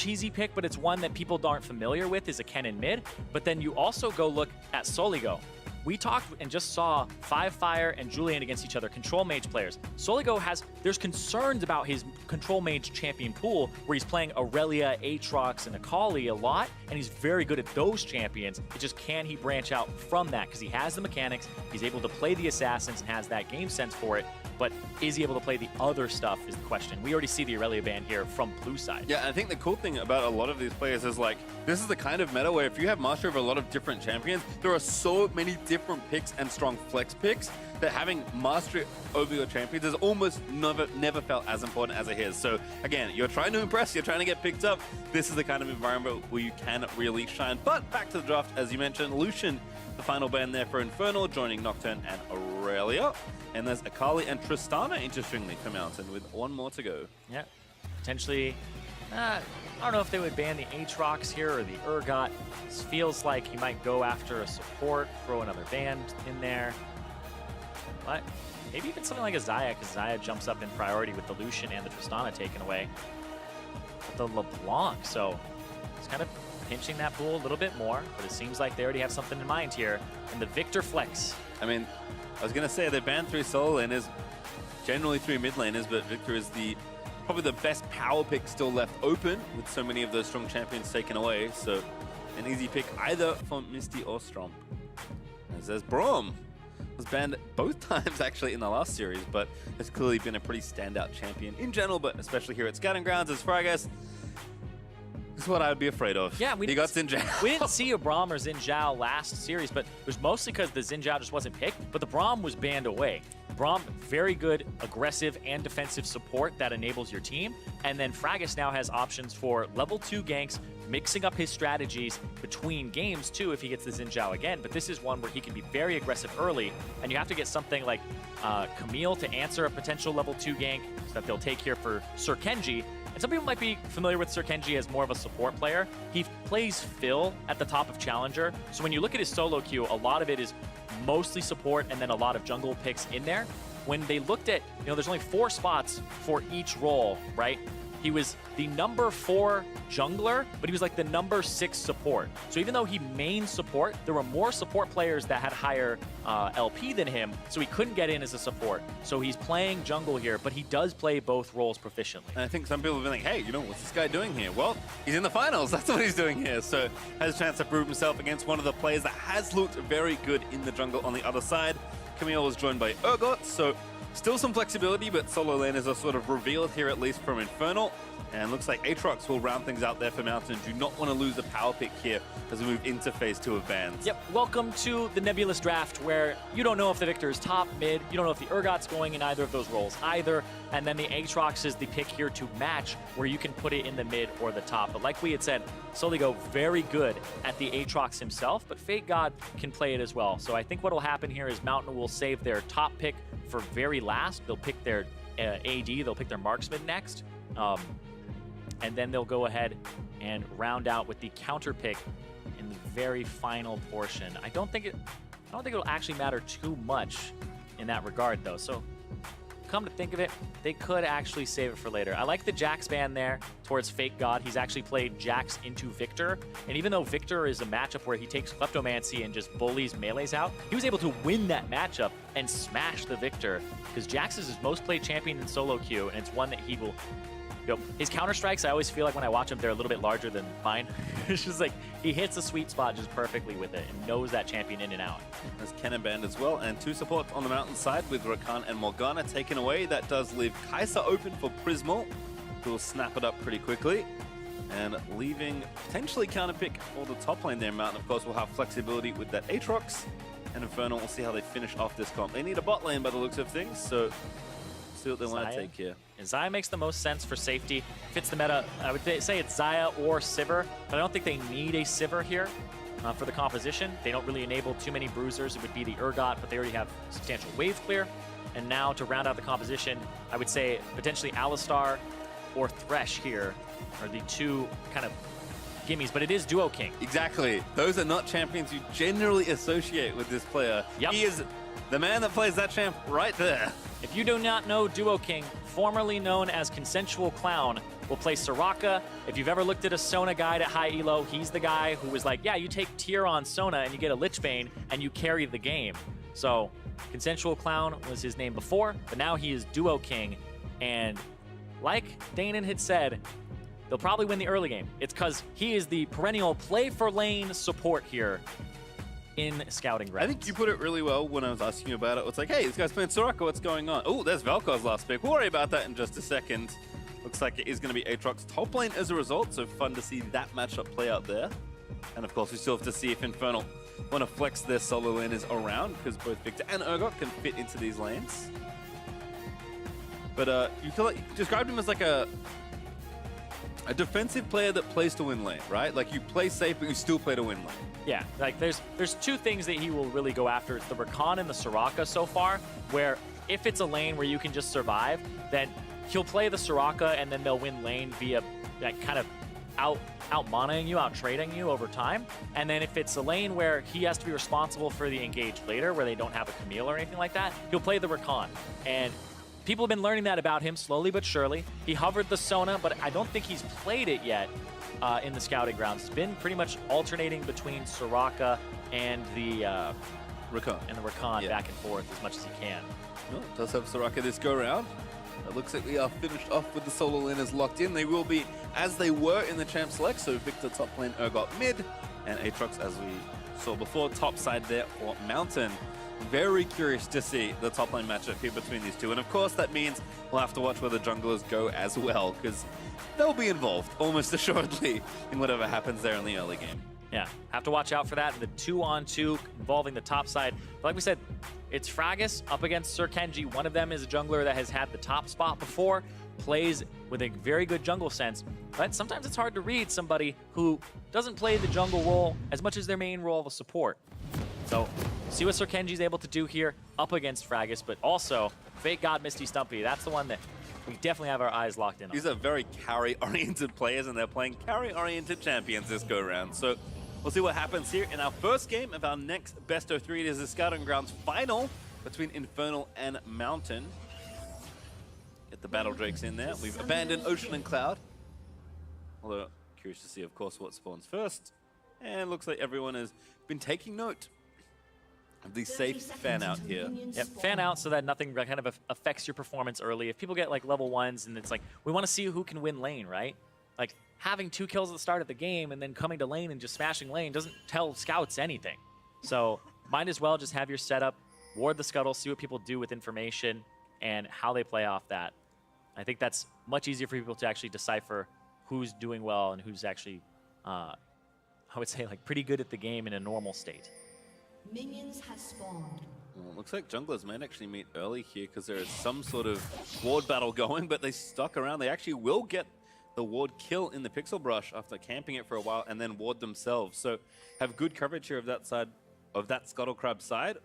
cheesy pick, but it's one that people aren't familiar with, is a Kennen mid. But then you also go look at Soligo. We talked and just saw Fire and Julian against each other, control mage players. Soligo there's concerns about his control mage champion pool, where he's playing Aurelia, Aatrox, and Akali a lot, and he's very good at those champions. It's just, can he branch out from that? Because he has the mechanics, he's able to play the assassins and has that game sense for it, but is he able to play the other stuff is the question. We already see the Aurelia ban here from blue side. Yeah, I think the cool thing about a lot of these players is like, this is the kind of meta where if you have mastery over a lot of different champions, there are so many different picks and strong flex picks that having mastery over your champions is almost never felt as important as it is. So again, you're trying to impress, you're trying to get picked up. This is the kind of environment where you can really shine. But back to the draft, as you mentioned, Lucian, the final ban there for Infernal, joining Nocturne and Aurelia. And there's Akali and Tristana, interestingly, for Mountain, with one more to go. Yeah, potentially, I don't know if they would ban the Aatrox here or the Urgot. This feels like he might go after a support, throw another band in there. But maybe even something like a Xayah, because Xayah jumps up in priority with the Lucian and the Tristana taken away. But the LeBlanc, so it's kind of pinching that pool a little bit more, but it seems like they already have something in mind here. And the Victor flex. I mean, I was going to say they banned 3 solo laners, generally 3 mid laners, but Victor is probably the best power pick still left open with so many of those strong champions taken away. So an easy pick either for Misty or Stromp. As there's Braum. Was banned both times actually in the last series, but has clearly been a pretty standout champion in general, but especially here at Scouting Grounds as Fragus. This is what I would be afraid of. Yeah, he got Xin Zhao. We didn't see a Braum or Xin Zhao last series, but it was mostly because the Xin Zhao just wasn't picked, but the Braum was banned away. Braum, very good aggressive and defensive support that enables your team, and then Fragus now has options for level 2 ganks, mixing up his strategies between games too if he gets the Xin Zhao again, but this is one where he can be very aggressive early, and you have to get something like Camille to answer a potential level 2 gank so that they'll take here for Sir Kenji. And some people might be familiar with Sir Kenji as more of a support player. He plays Phil at the top of Challenger, so when you look at his solo queue, a lot of it is mostly support and then a lot of jungle picks in there. When they looked at, there's only 4 spots for each role, right? He was the number 4 jungler, but he was like the number 6 support. So even though he main support, there were more support players that had higher LP than him, so he couldn't get in as a support. So he's playing jungle here, but he does play both roles proficiently. And I think some people have been like, hey, what's this guy doing here? Well, he's in the finals. That's what he's doing here. So has a chance to prove himself against one of the players that has looked very good in the jungle on the other side. Camille was joined by Urgot, so still some flexibility, but solo laners are sort of revealed here, at least from Infernal. And looks like Aatrox will round things out there for Mountain. Do not want to lose a power pick here as we move into phase 2 of bans. Yep, welcome to the Nebulous Draft, where you don't know if the Victor is top, mid, you don't know if the Urgot's going in either of those roles either, and then the Aatrox is the pick here to match, where you can put it in the mid or the top. But like we had said, Soligo very good at the Aatrox himself, but Fate God can play it as well. So I think what will happen here is Mountain will save their top pick for very last. They'll pick their AD, they'll pick their marksman next. And then they'll go ahead and round out with the counter pick in the very final portion. I don't think it'll actually matter too much in that regard, though. So come to think of it, they could actually save it for later. I like the Jax ban there towards Fake God. He's actually played Jax into Victor. And even though Victor is a matchup where he takes Kleptomancy and just bullies melees out, he was able to win that matchup and smash the Victor, because Jax is his most played champion in solo queue, and it's one that he will... His counter strikes, I always feel like when I watch him, they're a little bit larger than mine. It's just like he hits a sweet spot just perfectly with it and knows that champion in and out. There's Kennen banned as well, and 2 supports on the Mountain side with Rakan and Morgana taken away. That does leave Kai'Sa open for Prismal, who will snap it up pretty quickly. And leaving potentially counter pick for the top lane there. Mountain, of course, will have flexibility with that Aatrox. And Infernal, we'll see how they finish off this comp. They need a bot lane by the looks of things, so see what they want to take here. And Xayah makes the most sense for safety. Fits the meta. I would say it's Xayah or Sivir, but I don't think they need a Sivir here for the composition. They don't really enable too many bruisers. It would be the Urgot, but they already have substantial wave clear. And now to round out the composition, I would say potentially Alistar or Thresh here are the 2 kind of gimmies, but it is Duo King. Exactly. Those are not champions you generally associate with this player. Yep. He is the man that plays that champ right there. If you do not know Duo King, formerly known as Consensual Clown, will play Soraka. If you've ever looked at a Sona guide at high elo, he's the guy who was like, yeah, you take tier on Sona and you get a Lich Bane and you carry the game. So Consensual Clown was his name before, but now he is Duo King. And like Danon had said, they'll probably win the early game. It's because he is the perennial play for lane support here in Scouting Grounds. I think you put it really well when I was asking you about it. It's like, hey, this guy's playing Soraka, what's going on? Oh, there's Vel'Koz's last pick. We'll worry about that in just a second. Looks like it is going to be Aatrox's top lane as a result, so fun to see that matchup play out there. And of course, we still have to see if Infernal want to flex their solo laners around, because both Victor and Urgot can fit into these lanes. But you feel like you described him as like a defensive player that plays to win lane, right? Like you play safe, but you still play to win lane. Yeah, like there's two things that he will really go after. It's the Rakan and the Soraka so far, where if it's a lane where you can just survive, then he'll play the Soraka and then they'll win lane via that kind of out-manaing you, out-trading you over time. And then if it's a lane where he has to be responsible for the engage later, where they don't have a Camille or anything like that, he'll play the Rakan. And people have been learning that about him slowly but surely. He hovered the Sona, but I don't think he's played it yet in the Scouting Grounds. It's been pretty much alternating between Soraka and the Rakan back and forth as much as he can. Well, does have Soraka this go round. It looks like we are finished off with the solo laners locked in. They will be as they were in the champ select. So Victor top lane, Urgot mid, and Aatrox, as we saw before, top side there for Mountain. Very curious to see the top lane matchup here between these two. And of course, that means we'll have to watch where the junglers go as well, because they'll be involved almost assuredly in whatever happens there in the early game. Yeah, have to watch out for that. The 2-on-2 involving the top side. But like we said, it's Fragis up against Scoutg. One of them is a jungler that has had the top spot before, plays with a very good jungle sense. But sometimes it's hard to read somebody who doesn't play the jungle role as much as their main role of a support. So see what Scoutg is able to do here up against Fragis, but also Fake God Misty Stumpy. That's the one that we definitely have our eyes locked in on. These are very carry-oriented players, and they're playing carry-oriented champions this go-round. So we'll see what happens here in our first game of our next best of 3. It is the Scouting Grounds final between Infernal and Mountain. Get the Battle Drakes in there. We've abandoned Ocean and Cloud. Although, curious to see, of course, what spawns first. And looks like everyone has been taking note of the safe fan out here. Yep, fan out so that nothing kind of affects your performance early. If people get like level 1s and it's like, we want to see who can win lane, right? Like having 2 kills at the start of the game and then coming to lane and just smashing lane doesn't tell scouts anything. So might as well just have your setup, ward the scuttle, see what people do with information and how they play off that. I think that's much easier for people to actually decipher who's doing well and who's actually, I would say, like pretty good at the game in a normal state. Minions have spawned. Well, it looks like junglers might actually meet early here because there is some sort of ward battle going, but they stuck around. They actually will get the ward kill in the Pixel Brush after camping it for a while and then ward themselves. So have good coverage here of that side, of that Scuttle Crab side.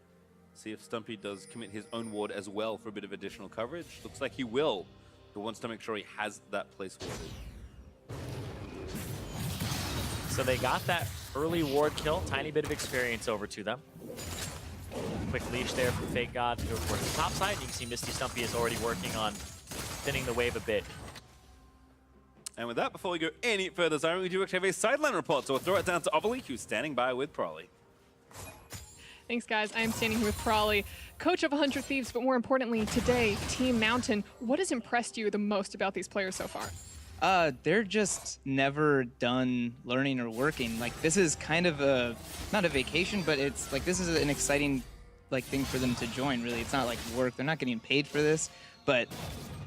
See if Stumpy does commit his own ward as well for a bit of additional coverage. Looks like he will, but wants to make sure he has that place warded. So they got that early ward kill, tiny bit of experience over to them. Quick leash there from Fake God to go towards the top side. You can see Misty Stumpy is already working on thinning the wave a bit. And with that, before we go any further, Zyron, we do actually have a sideline report, so we'll throw it down to Ovali, who's standing by with Prolly. Thanks, guys. I am standing here with Prolly, coach of 100 Thieves, but more importantly, today, Team Mountain. What has impressed you the most about these players so far? They're just never done learning or working. Like, this is kind of not a vacation, but it's like, this is an exciting thing for them to join, really. It's not like work. They're not getting paid for this, but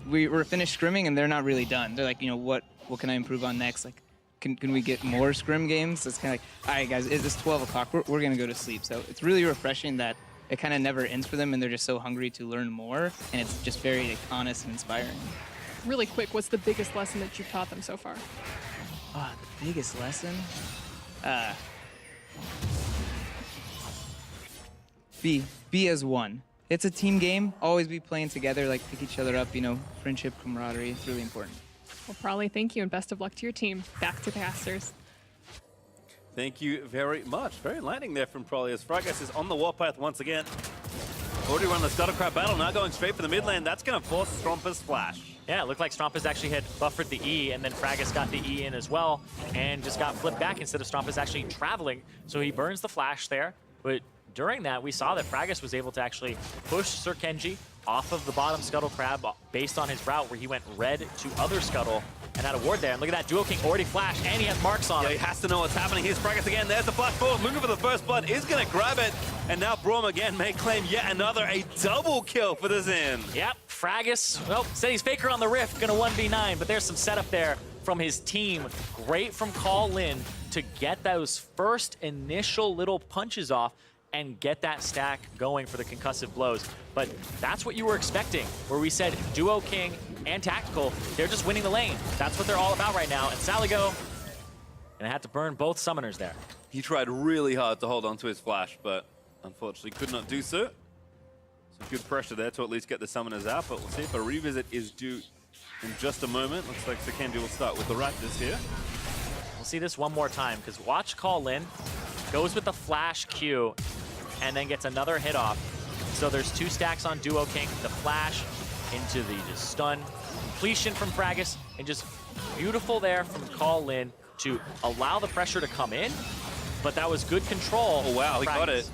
we're finished scrimming and they're not really done. They're like, you know, what can I improve on next? Like, can we get more scrim games? So it's kind of like, all right, guys, it's 12 o'clock. We're going to go to sleep. So it's really refreshing that it kind of never ends for them and they're just so hungry to learn more. And it's just very honest and inspiring. Really quick, what's the biggest lesson that you've taught them so far? Oh, the biggest lesson? Be as one. It's a team game. Always be playing together, like pick each other up, you know, friendship, camaraderie. It's really important. Well, Prolly, thank you and best of luck to your team. Back to the casters. Thank you very much. Very enlightening there from Prolly as Fragis is on the warpath once again. Already run the Scuttlecrab battle, now going straight for the mid lane. That's going to force Strompa's flash. Yeah, it looked like Strompa's actually had buffered the E, and then Fracas got the E in as well, and just got flipped back instead of Strompa's actually traveling. So he burns the flash there, but during that, we saw that Fracas was able to actually push Scoutg off of the bottom Scuttle Crab based on his route where he went red to other Scuttle and had a ward there. And look at that, Duo King already flashed, and he has marks on him. Yeah, he has to know what's happening. Here's Fracas again. There's the flash forward, looking for the first blood, is going to grab it. And now Braum again may claim yet another, a double kill for the Xin. Yep, Fracas, well, said he's Faker on the Rift, gonna 1v9, but there's some setup there from his team. Great from Call Lin to get those first initial little punches off and get that stack going for the concussive blows. But that's what you were expecting, where we said Duo King and Tactical, they're just winning the lane. That's what they're all about right now. And Saligo, and I had to burn both summoners there. He tried really hard to hold on to his flash, but unfortunately could not do so. Some good pressure there to at least get the summoners out, but we'll see if a revisit is due in just a moment. Looks like Scoutg will start with the Raptors here. We'll see this one more time, because watch Call Lin, goes with the flash Q, and then gets another hit off. So there's 2 stacks on Duo King, the flash into the just stun, completion from Fracas, and just beautiful there from Call Lin to allow the pressure to come in, but that was good control. Oh wow, he Fracas. got it.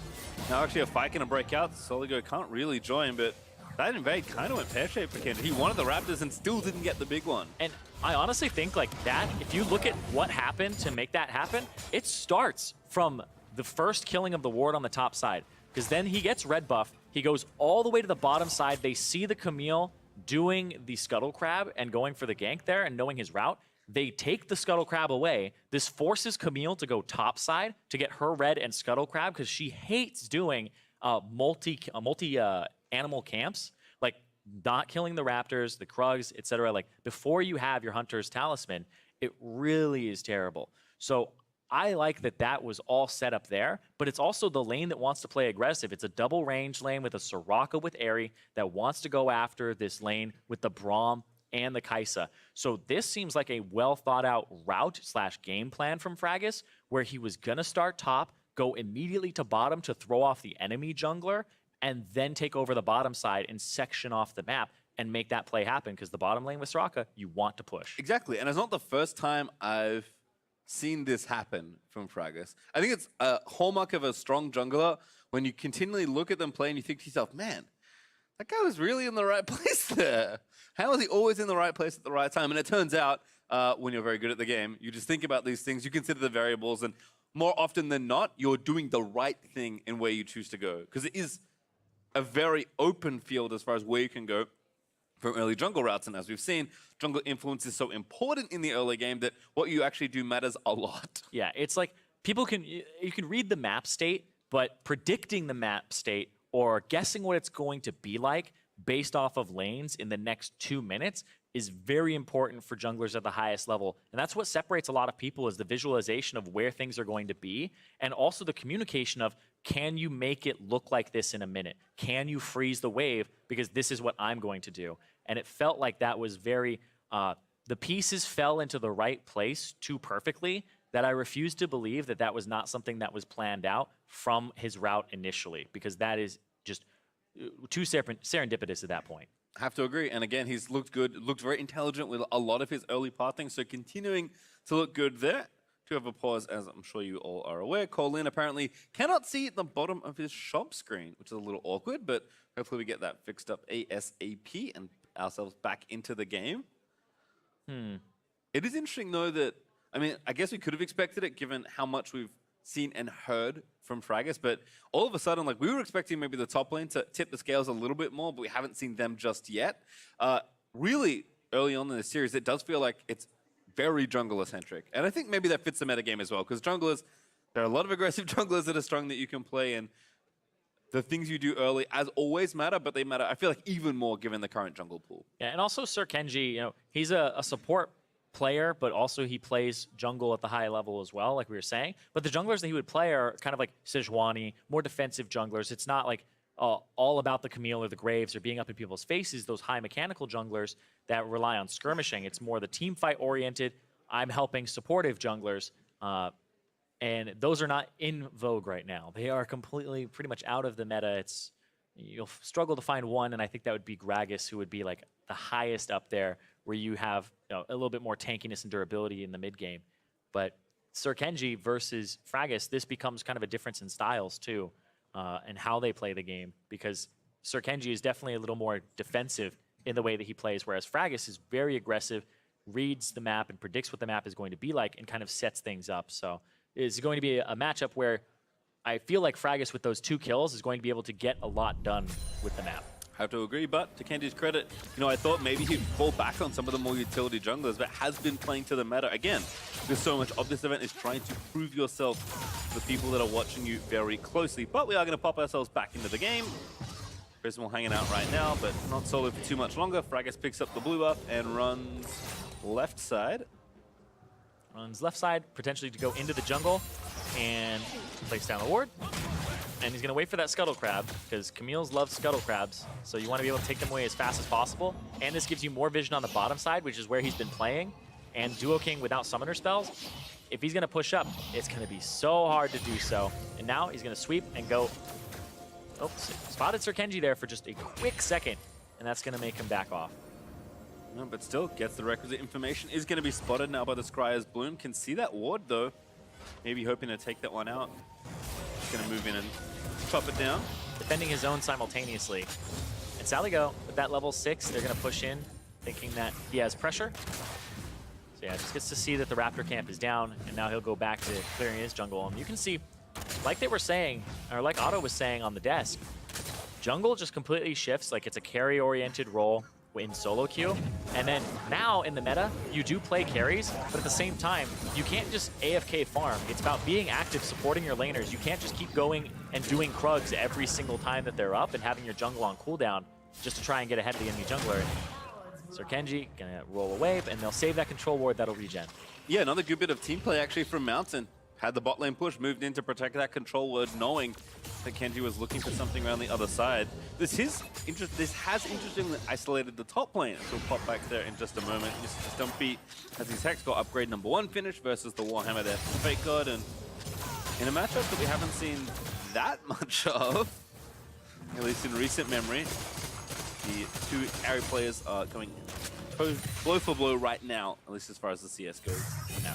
Now actually a fight gonna break out. Soligo can't really join, but that invade kind of went pear-shaped for Kendra. He wanted the Raptors and still didn't get the big one. And I honestly think like that, if you look at what happened to make that happen, it starts from the first killing of the ward on the top side. Because then he gets red buff, he goes all the way to the bottom side, they see the Camille doing the Scuttle Crab and going for the gank there and knowing his route. They take the Scuttle Crab away. This forces Camille to go top side to get her red and Scuttle Crab because she hates doing multi animal camps, like not killing the Raptors, the Krugs, etc. Like before you have your Hunter's Talisman, it really is terrible. So I like that that was all set up there, but it's also the lane that wants to play aggressive. It's a double range lane with a Soraka with Aerie that wants to go after this lane with the Braum and the Kaisa. So this seems like a well thought out route / game plan from Fracas, where he was gonna start top, go immediately to bottom to throw off the enemy jungler, and then take over the bottom side and section off the map and make that play happen, because the bottom lane with Soraka, you want to push. Exactly, and it's not the first time I've seen this happen from Fracas. I think it's a hallmark of a strong jungler when you continually look at them play and you think to yourself, man, that guy was really in the right place there. How is he always in the right place at the right time? And it turns out, when you're very good at the game, you just think about these things, you consider the variables, and more often than not, you're doing the right thing in where you choose to go. Because it is a very open field as far as where you can go from early jungle routes. And as we've seen, jungle influence is so important in the early game that what you actually do matters a lot. Yeah, it's like people can, you can read the map state, but predicting the map state or guessing what it's going to be like based off of lanes in the next 2 minutes is very important for junglers at the highest level. And that's what separates a lot of people, is the visualization of where things are going to be, and also the communication of, can you make it look like this in a minute? Can you freeze the wave? Because this is what I'm going to do. And it felt like that was very, the pieces fell into the right place too perfectly, that I refuse to believe that that was not something that was planned out from his route initially, because that is just too serendipitous at that point. I have to agree. And again, he's looked good, looked very intelligent with a lot of his early pathing. So continuing to look good there. To have a pause, as I'm sure you all are aware, Colin apparently cannot see at the bottom of his shop screen, which is a little awkward, but hopefully we get that fixed up ASAP and ourselves back into the game. It is interesting, though, that, I mean, I guess we could have expected it given how much we've seen and heard from Fracas, but all of a sudden, like, we were expecting maybe the top lane to tip the scales a little bit more, but we haven't seen them just yet. Really, early on in the series, it does feel like it's very jungler-centric. And I think maybe that fits the metagame as well, because junglers, there are a lot of aggressive junglers that are strong that you can play, and the things you do early, as always, matter, but they matter, I feel like, even more given the current jungle pool. Yeah, and also Scoutg, you know, he's a support player, but also he plays jungle at the high level as well, like we were saying. But the junglers that he would play are kind of like Sejuani, more defensive junglers. It's not like all about the Camille or the Graves or being up in people's faces, those high mechanical junglers that rely on skirmishing. It's more the team fight oriented, I'm helping supportive junglers, and those are not in vogue right now. They are completely, pretty much out of the meta. It's you'll struggle to find one, and I think that would be Gragas, who would be like the highest up there, where you have a little bit more tankiness and durability in the mid game. But Scoutg versus Fragis, this becomes kind of a difference in styles too, and how they play the game, because Scoutg is definitely a little more defensive in the way that he plays, whereas Fragis is very aggressive, reads the map and predicts what the map is going to be like, and kind of sets things up. So it's going to be a matchup where I feel like Fragis, with those 2 kills, is going to be able to get a lot done with the map. I have to agree, but to Kenji's credit, I thought maybe he'd fall back on some of the more utility junglers, but has been playing to the meta. Again, because so much of this event is trying to prove yourself to the people that are watching you very closely. But we are going to pop ourselves back into the game. Prismal hanging out right now, but not solo for too much longer. Fragis picks up the blue buff and runs left side. Runs left side, potentially to go into the jungle and place down a ward. And he's going to wait for that Scuttle Crab, because Camille's love Scuttle Crabs, so you want to be able to take them away as fast as possible. And this gives you more vision on the bottom side, which is where he's been playing. And Duo King without summoner spells, if he's going to push up, it's going to be so hard to do so. And now he's going to sweep and go. Oh, spotted Scoutg there for just a quick second, and that's going to make him back off. No, but still gets the requisite information. Is going to be spotted now by the Scryer's Bloom. Can see that ward though. Maybe hoping to take that one out. Going to move in and chop it down. Defending his own simultaneously. And Saligo, with that level 6, they're going to push in, thinking that he has pressure. So yeah, just gets to see that the Raptor camp is down, and now he'll go back to clearing his jungle. And you can see, like they were saying, or like Otto was saying on the desk, jungle just completely shifts. Like, it's a carry-oriented role in solo queue. And then now in the meta, you do play carries, but at the same time, you can't just AFK farm. It's about being active, supporting your laners. You can't just keep going and doing Krugs every single time that they're up and having your jungle on cooldown just to try and get ahead of the enemy jungler. Scoutg gonna roll away, and they'll save that control ward that'll regen. Yeah, another good bit of team play actually from Mountain. Had the bot lane push, moved in to protect that control ward, knowing that Kenji was looking for something around the other side. This has interestingly isolated the top lane. We'll pop back there in just a moment. Stumpy has his Hex got upgrade #1 finish versus the Warhammer there from Fake God, and in a matchup that we haven't seen that much of, at least in recent memory, the 2 carry players are going blow for blow right now, at least as far as the CS goes now.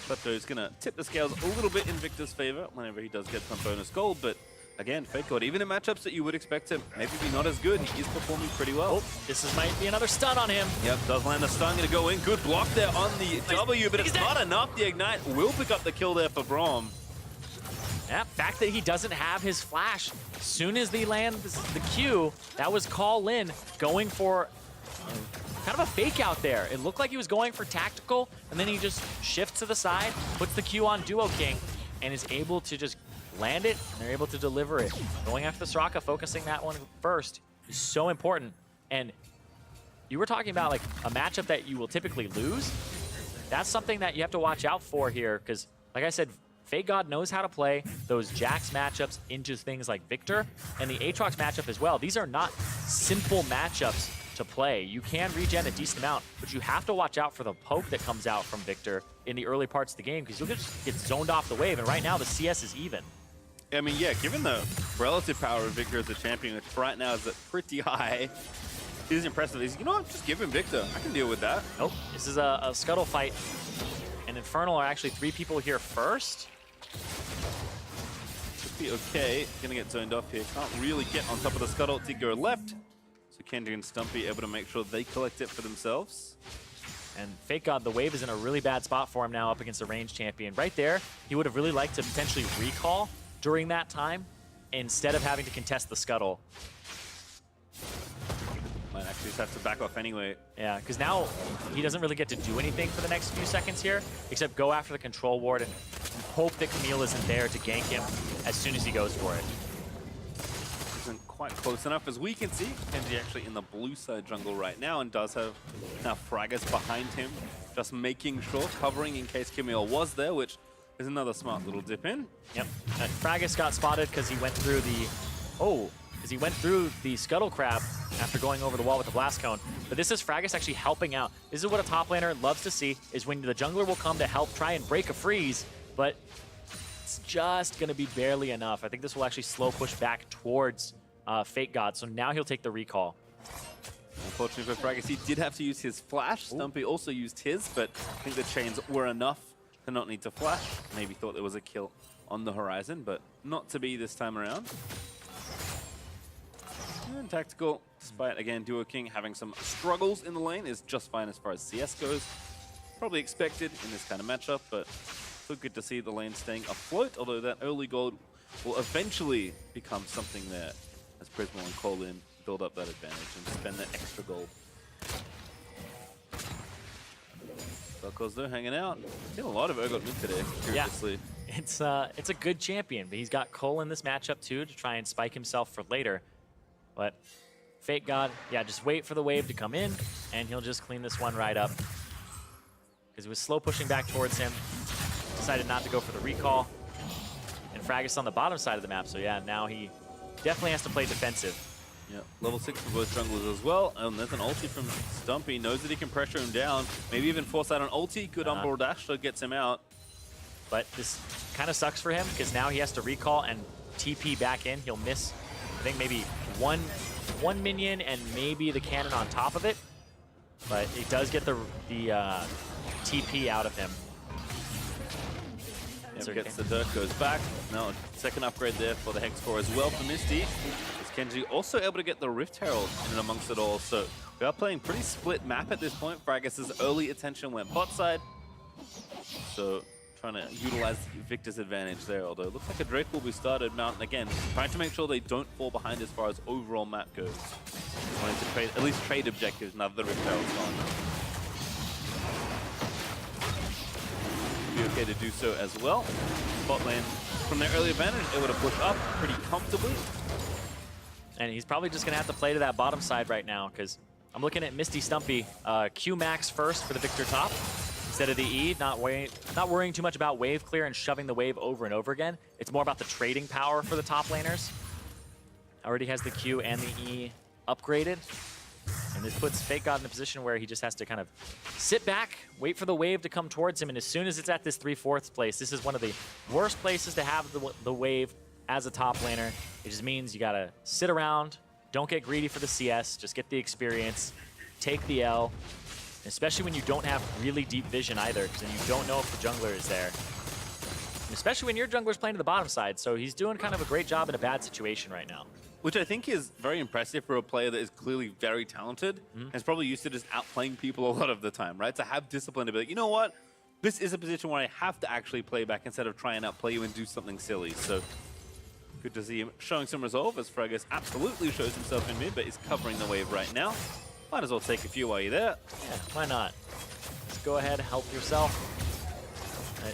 But he's going to tip the scales a little bit in Victor's favor whenever he does get some bonus gold. But again, Fake God, even in matchups that you would expect him maybe be not as good, he is performing pretty well. This might be another stun on him. Yep, does land the stun, going to go in. Good block there on the W, but it's not enough. The Ignite will pick up the kill there for Braum. Yeah, fact that he doesn't have his flash. As soon as they land the Q, that was Call in, going for kind of a fake out there. It looked like he was going for tactical, and then he just shifts to the side, puts the Q on Duo King, and is able to just land it, and they're able to deliver it. Going after the Soraka, focusing that one first is so important. And you were talking about like a matchup that you will typically lose. That's something that you have to watch out for here, because like I said, Fake God knows how to play those Jax matchups into things like Victor, and the Aatrox matchup as well. These are not simple matchups to play. You can regen a decent amount, but you have to watch out for the poke that comes out from Victor in the early parts of the game, because you'll just get zoned off the wave, and right now the CS is even. I mean, yeah, given the relative power of Victor as a champion, which right now is pretty high, he's impressive. He's, you know what, just give him Victor. I can deal with that. Nope, this is a Scuttle fight, and Infernal are actually 3 people here first. Should be okay. Gonna get zoned off here. Can't really get on top of the Scuttle to go left. So Kenji and Stumpy able to make sure they collect it for themselves. And Fake God, the wave is in a really bad spot for him now up against a ranged champion. Right there, he would have really liked to potentially recall during that time instead of having to contest the Scuttle. Might actually just have to back off anyway. Yeah, because now he doesn't really get to do anything for the next few seconds here, except go after the control ward and hope that Camille isn't there to gank him as soon as he goes for it. Isn't quite close enough. As we can see, Kenji actually in the blue side jungle right now, and does have now Fragis behind him, just making sure, covering in case Camille was there, which is another smart little dip in. Yep, Fragis got spotted because he went through the Scuttle Crab after going over the wall with the Blast Cone. But this is Fragis actually helping out. This is what a top laner loves to see, is when the jungler will come to help try and break a freeze, but it's just going to be barely enough. I think this will actually slow push back towards Fate God, so now he'll take the recall. Unfortunately for Fragis, he did have to use his flash. Stumpy also used his, but I think the chains were enough to not need to flash. Maybe thought there was a kill on the horizon, but not to be this time around. And Tactical, despite, again, Duo King having some struggles in the lane, is just fine as far as CS goes. Probably expected in this kind of matchup, but still good to see the lane staying afloat, although that early gold will eventually become something there as Prismal and Colin build up that advantage and spend that extra gold. Vel'Koz though hanging out. Seen a lot of Urgot mid today, curiously. Yeah. It's a good champion, but he's got Cole in this matchup too to try and spike himself for later. But Fate God, yeah, just wait for the wave to come in, and he'll just clean this one right up. Because it was slow pushing back towards him. Decided not to go for the recall. And Fragis on the bottom side of the map, so yeah, now he definitely has to play defensive. Yeah, level 6 for both junglers as well. And there's an ulti from Stumpy. Knows that he can pressure him down. Maybe even force out an ulti. Good Umbral Dash, so gets him out. But this kind of sucks for him because now he has to recall and TP back in. He'll miss, I think, maybe one minion and maybe the cannon on top of it. But it does get the TP out of him. Yep, gets the dirt, goes back. Now, second upgrade there for the Hex Core as well for Misty. Is Kenji also able to get the Rift Herald in and amongst it all? So we are playing pretty split map at this point. Fragis's early attention went bot side. So trying to utilize Victor's advantage there, although it looks like a Drake will be started. Mountain again, trying to make sure they don't fall behind as far as overall map goes. Wanting to trade, at least trade objectives now that the Rift Herald's gone. Be okay to do so as well. Bot lane from their early advantage, able to push up pretty comfortably. And he's probably just gonna have to play to that bottom side right now because I'm looking at Misty Stumpy. Q max first for the Victor top instead of the E. Not worrying too much about wave clear and shoving the wave over and over again. It's more about the trading power for the top laners. Already has the Q and the E upgraded. And this puts Fate God in a position where he just has to kind of sit back, wait for the wave to come towards him, and as soon as it's at this 3/4 place, this is one of the worst places to have the wave as a top laner. It just means you gotta sit around, don't get greedy for the CS, just get the experience, take the L, especially when you don't have really deep vision either, because then you don't know if the jungler is there. And especially when your jungler's playing to the bottom side, so he's doing kind of a great job in a bad situation right now. Which I think is very impressive for a player that is clearly very talented and is probably used to just outplaying people a lot of the time, right? To have discipline to be like, you know what? This is a position where I have to actually play back instead of try and outplay you and do something silly. So good to see him showing some resolve as Fragis absolutely shows himself in mid, but is covering the wave right now. Might as well take a few while you're there. Yeah, why not? Just go ahead, help yourself. Right.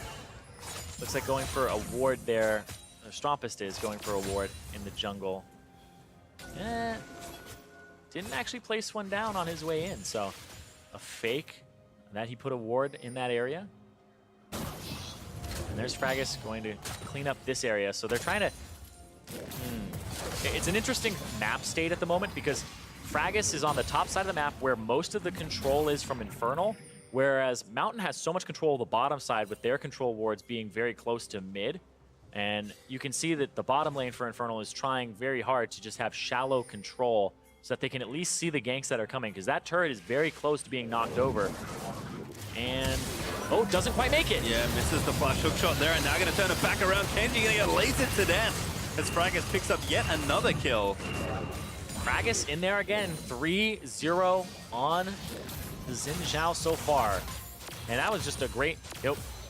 Looks like going for a ward there. Strompist is going for a ward in the jungle. Didn't actually place one down on his way in, so a fake that he put a ward in that area. And there's Fragis going to clean up this area. So they're trying to... It's an interesting map state at the moment because Fragis is on the top side of the map where most of the control is from Infernal, whereas Mountain has so much control of the bottom side with their control wards being very close to mid. And you can see that the bottom lane for Infernal is trying very hard to just have shallow control so that they can at least see the ganks that are coming, because that turret is very close to being knocked over. And, oh, doesn't quite make it. Yeah, misses the flash hook shot there, and now going to turn it back around. Kenji going to get lasered to death as Fragis picks up yet another kill. Fragis in there again, 3-0 on the Xin Zhao so far. And that was just a great,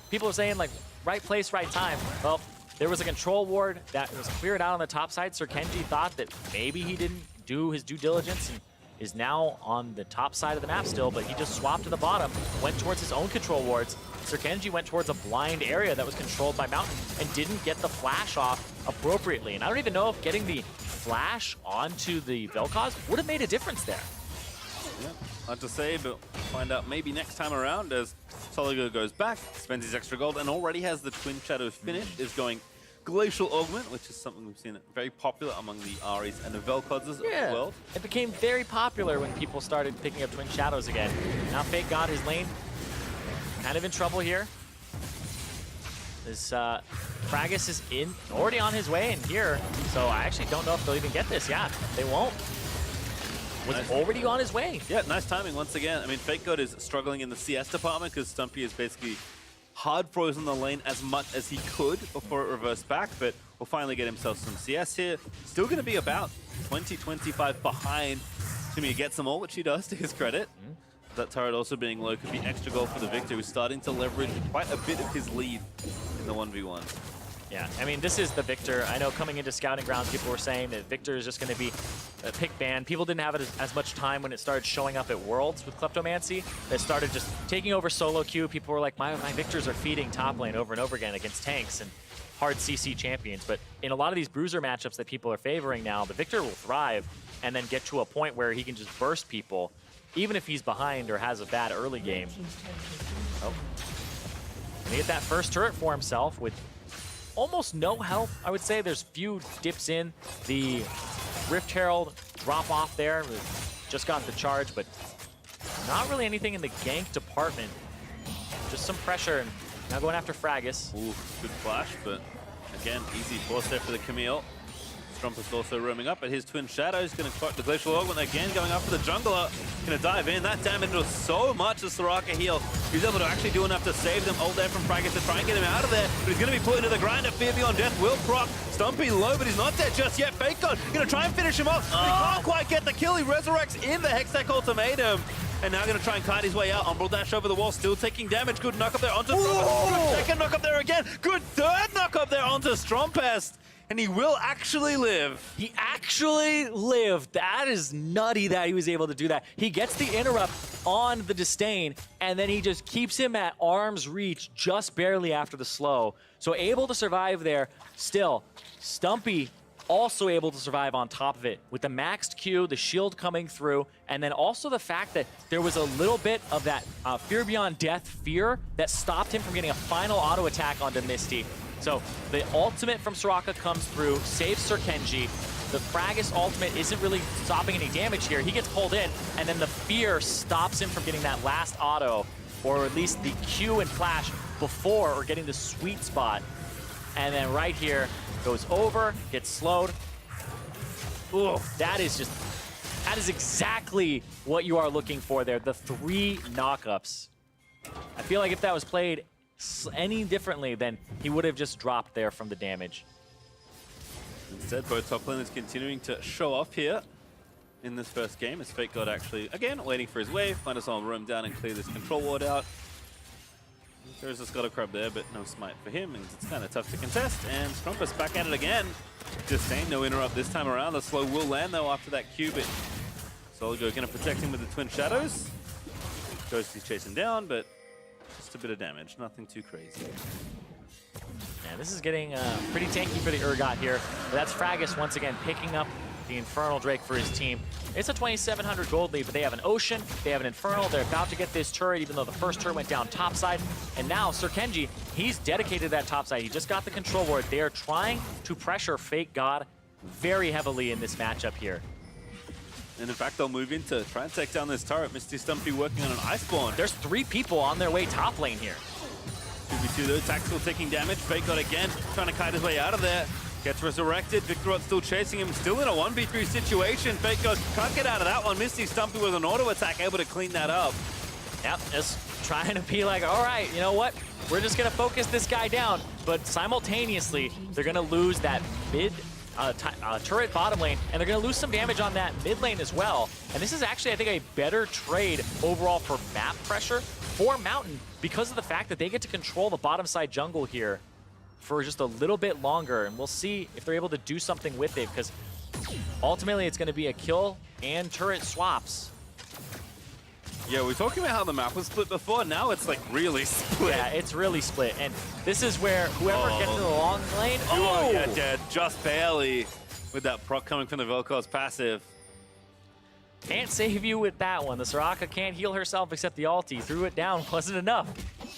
people are saying like, right place, right time. Well, there was a control ward that was cleared out on the top side. Sir Kenji thought that maybe he didn't do his due diligence and is now on the top side of the map still, but he just swapped to the bottom, went towards his own control wards. Sir Kenji went towards a blind area that was controlled by Mountain and didn't get the flash off appropriately. And I don't even know if getting the flash onto the Vel'Koz would have made a difference there. Yeah, hard to say, but find out maybe next time around as Soligo goes back, spends his extra gold, and already has the Twin Shadows finished, is going Glacial Augment, which is something we've seen very popular among the Aries and the Vel'Kozes of the world. It became very popular when people started picking up Twin Shadows again. Now Fate got his lane kind of in trouble here. This Fragus is already on his way in here, so I actually don't know if they'll even get this. Yeah, they won't. Was already on his way. Yeah, nice timing once again. I mean, Fake God is struggling in the CS department because Stumpy is basically hard frozen the lane as much as he could before it reversed back, but will finally get himself some CS here. Still going to be about 20-25 behind. Timmy gets them all, which he does to his credit. That turret also being low could be extra goal for the Victor, who's starting to leverage quite a bit of his lead in the 1v1. Yeah, I mean, this is the Victor. I know coming into Scouting Grounds, people were saying that Victor is just going to be a pick ban. People didn't have it as much time when it started showing up at Worlds with Kleptomancy. They started just taking over solo queue. People were like, my Victors are feeding top lane over and over again against tanks and hard CC champions. But in a lot of these bruiser matchups that people are favoring now, the Victor will thrive and then get to a point where he can just burst people, even if he's behind or has a bad early game. Oh. And he get that first turret for himself with almost no help, I would say. There's few dips in. The Rift Herald drop off there. Just got the charge, but not really anything in the gank department. Just some pressure, and now going after Fragus. Ooh, good flash, but again, easy force there for the Camille. Strumpus also roaming up, but his Twin Shadows going to quote the Glacial Augment again, going after the jungler. Going to dive in. That damage does so much as Soraka heal. He's able to actually do enough to save them. Ult there from Fragus to try and get him out of there. But he's going to be put into the grind. A Fear Beyond Death will proc. Stumpy low, but he's not dead just yet. Fake God going to try and finish him off. But he can't quite get the kill. He resurrects in the Hextech Ultimatum. And now going to try and kite his way out. Umbral dash over the wall, still taking damage. Good knock up there onto Strumpest. Good second knock up there again. Good third knock up there onto Strumpest. And he will actually live. He actually lived. That is nutty that he was able to do that. He gets the interrupt on the Disdain, and then he just keeps him at arm's reach just barely after the slow. So able to survive there. Still, Stumpy also able to survive on top of it with the maxed Q, the shield coming through, and then also the fact that there was a little bit of that Fear Beyond Death fear that stopped him from getting a final auto attack onto Misty. So the ultimate from Soraka comes through, saves Scoutg. The Fragus ultimate isn't really stopping any damage here. He gets pulled in, and then the fear stops him from getting that last auto, or at least the Q and flash before, or getting the sweet spot. And then right here, goes over, gets slowed. Ooh, that is exactly what you are looking for there. The 3 knockups. I feel like if that was played any differently, then he would have just dropped there from the damage. Instead, both top laners continuing to show off here in this first game as Fake God actually, again, waiting for his wave. Find us all roam down and clear this control ward out. There's a Scuttle Crab there, but no smite for him, and it's kind of tough to contest. And Strumpus back at it again. Disdain, no interrupt this time around. The slow will land though after that Q, but Scoutg going to protect him with the Twin Shadows. Ghosty's chasing down, but just a bit of damage, nothing too crazy. Yeah, this is getting pretty tanky for the Urgot here. But that's Fragus once again picking up the Infernal Drake for his team. It's a 2,700 gold lead, but they have an Ocean, they have an Infernal. They're about to get this turret, even though the first turret went down topside. And now Scoutg, he's dedicated to that topside. He just got the control ward. They are trying to pressure Fake God very heavily in this matchup here. And in fact, they'll move in to try and take down this turret. Misty Stumpy working on an Iceborne. There's 3 people on their way top lane here. 2v2 though, Tactical taking damage. Fake God again, trying to kite his way out of there. Gets resurrected. Victorot still chasing him, still in a 1v3 situation. Fake God can't get out of that one. Misty Stumpy with an auto attack, able to clean that up. Yep, just trying to be like, all right, you know what? We're just going to focus this guy down. But simultaneously, they're going to lose that mid turret bottom lane, and they're going to lose some damage on that mid lane as well. And this is actually, I think, a better trade overall for map pressure for Mountain because of the fact that they get to control the bottom side jungle here for just a little bit longer. And we'll see if they're able to do something with it, because ultimately it's going to be a kill and turret swaps. Yeah, we were talking about how the map was split before. Now it's like really split. Yeah, it's really split. And this is where whoever gets to the long lane. Oh, yeah, dead. Just barely with that proc coming from the Vel'Koz passive. Can't save you with that one. The Soraka can't heal herself except the ulti. Threw it down, wasn't enough.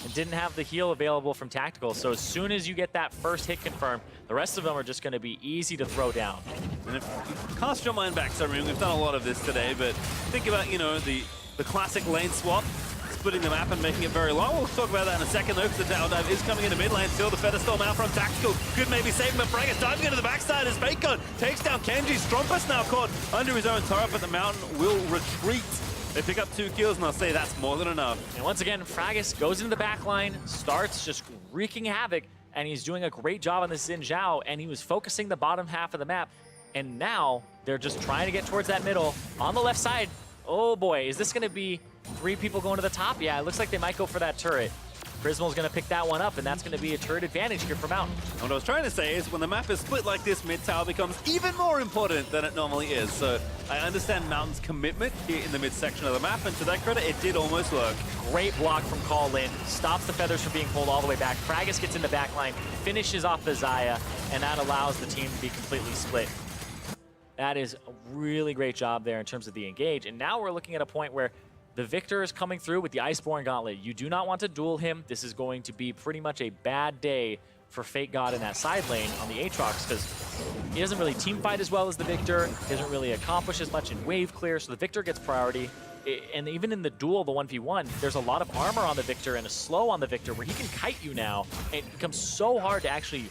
And didn't have the heal available from Tactical. So as soon as you get that first hit confirmed, the rest of them are just going to be easy to throw down. And if you cast your mind back, Submarine, we've done a lot of this today, but think about, you know, the classic lane swap. splitting the map and making it very long. We'll talk about that in a second, though, because the Tower Dive is coming into mid lane. Still, the Featherstorm out from Tactical. Could maybe save him, but Fraggus diving into the backside as Fakon takes down Kenji. Strumpus now caught under his own turret, but the Mountain will retreat. They pick up 2 kills, and I'll say that's more than enough. And once again, Fraggus goes into the back line, starts just wreaking havoc, and he's doing a great job on this Xin Zhao, and he was focusing the bottom half of the map. And now they're just trying to get towards that middle. On the left side, oh boy, is this going to be 3 people going to the top? Yeah, it looks like they might go for that turret. Prismal's going to pick that one up, and that's going to be a turret advantage here for Mountain. What I was trying to say is when the map is split like this, mid tower becomes even more important than it normally is. So I understand Mountain's commitment here in the mid section of the map, and to that credit, it did almost work. Great block from Call-In, stops the Feathers from being pulled all the way back. Fraggus gets in the back line, finishes off the Xayah, and that allows the team to be completely split. That is a really great job there in terms of the engage. And now we're looking at a point where the Victor is coming through with the Iceborne Gauntlet. You do not want to duel him. This is going to be pretty much a bad day for Fate God in that side lane on the Aatrox, because he doesn't really team fight as well as the Victor. He doesn't really accomplish as much in wave clear, so the Victor gets priority. And even in the duel, the 1v1, there's a lot of armor on the Victor and a slow on the Victor where he can kite you now. It becomes so hard to actually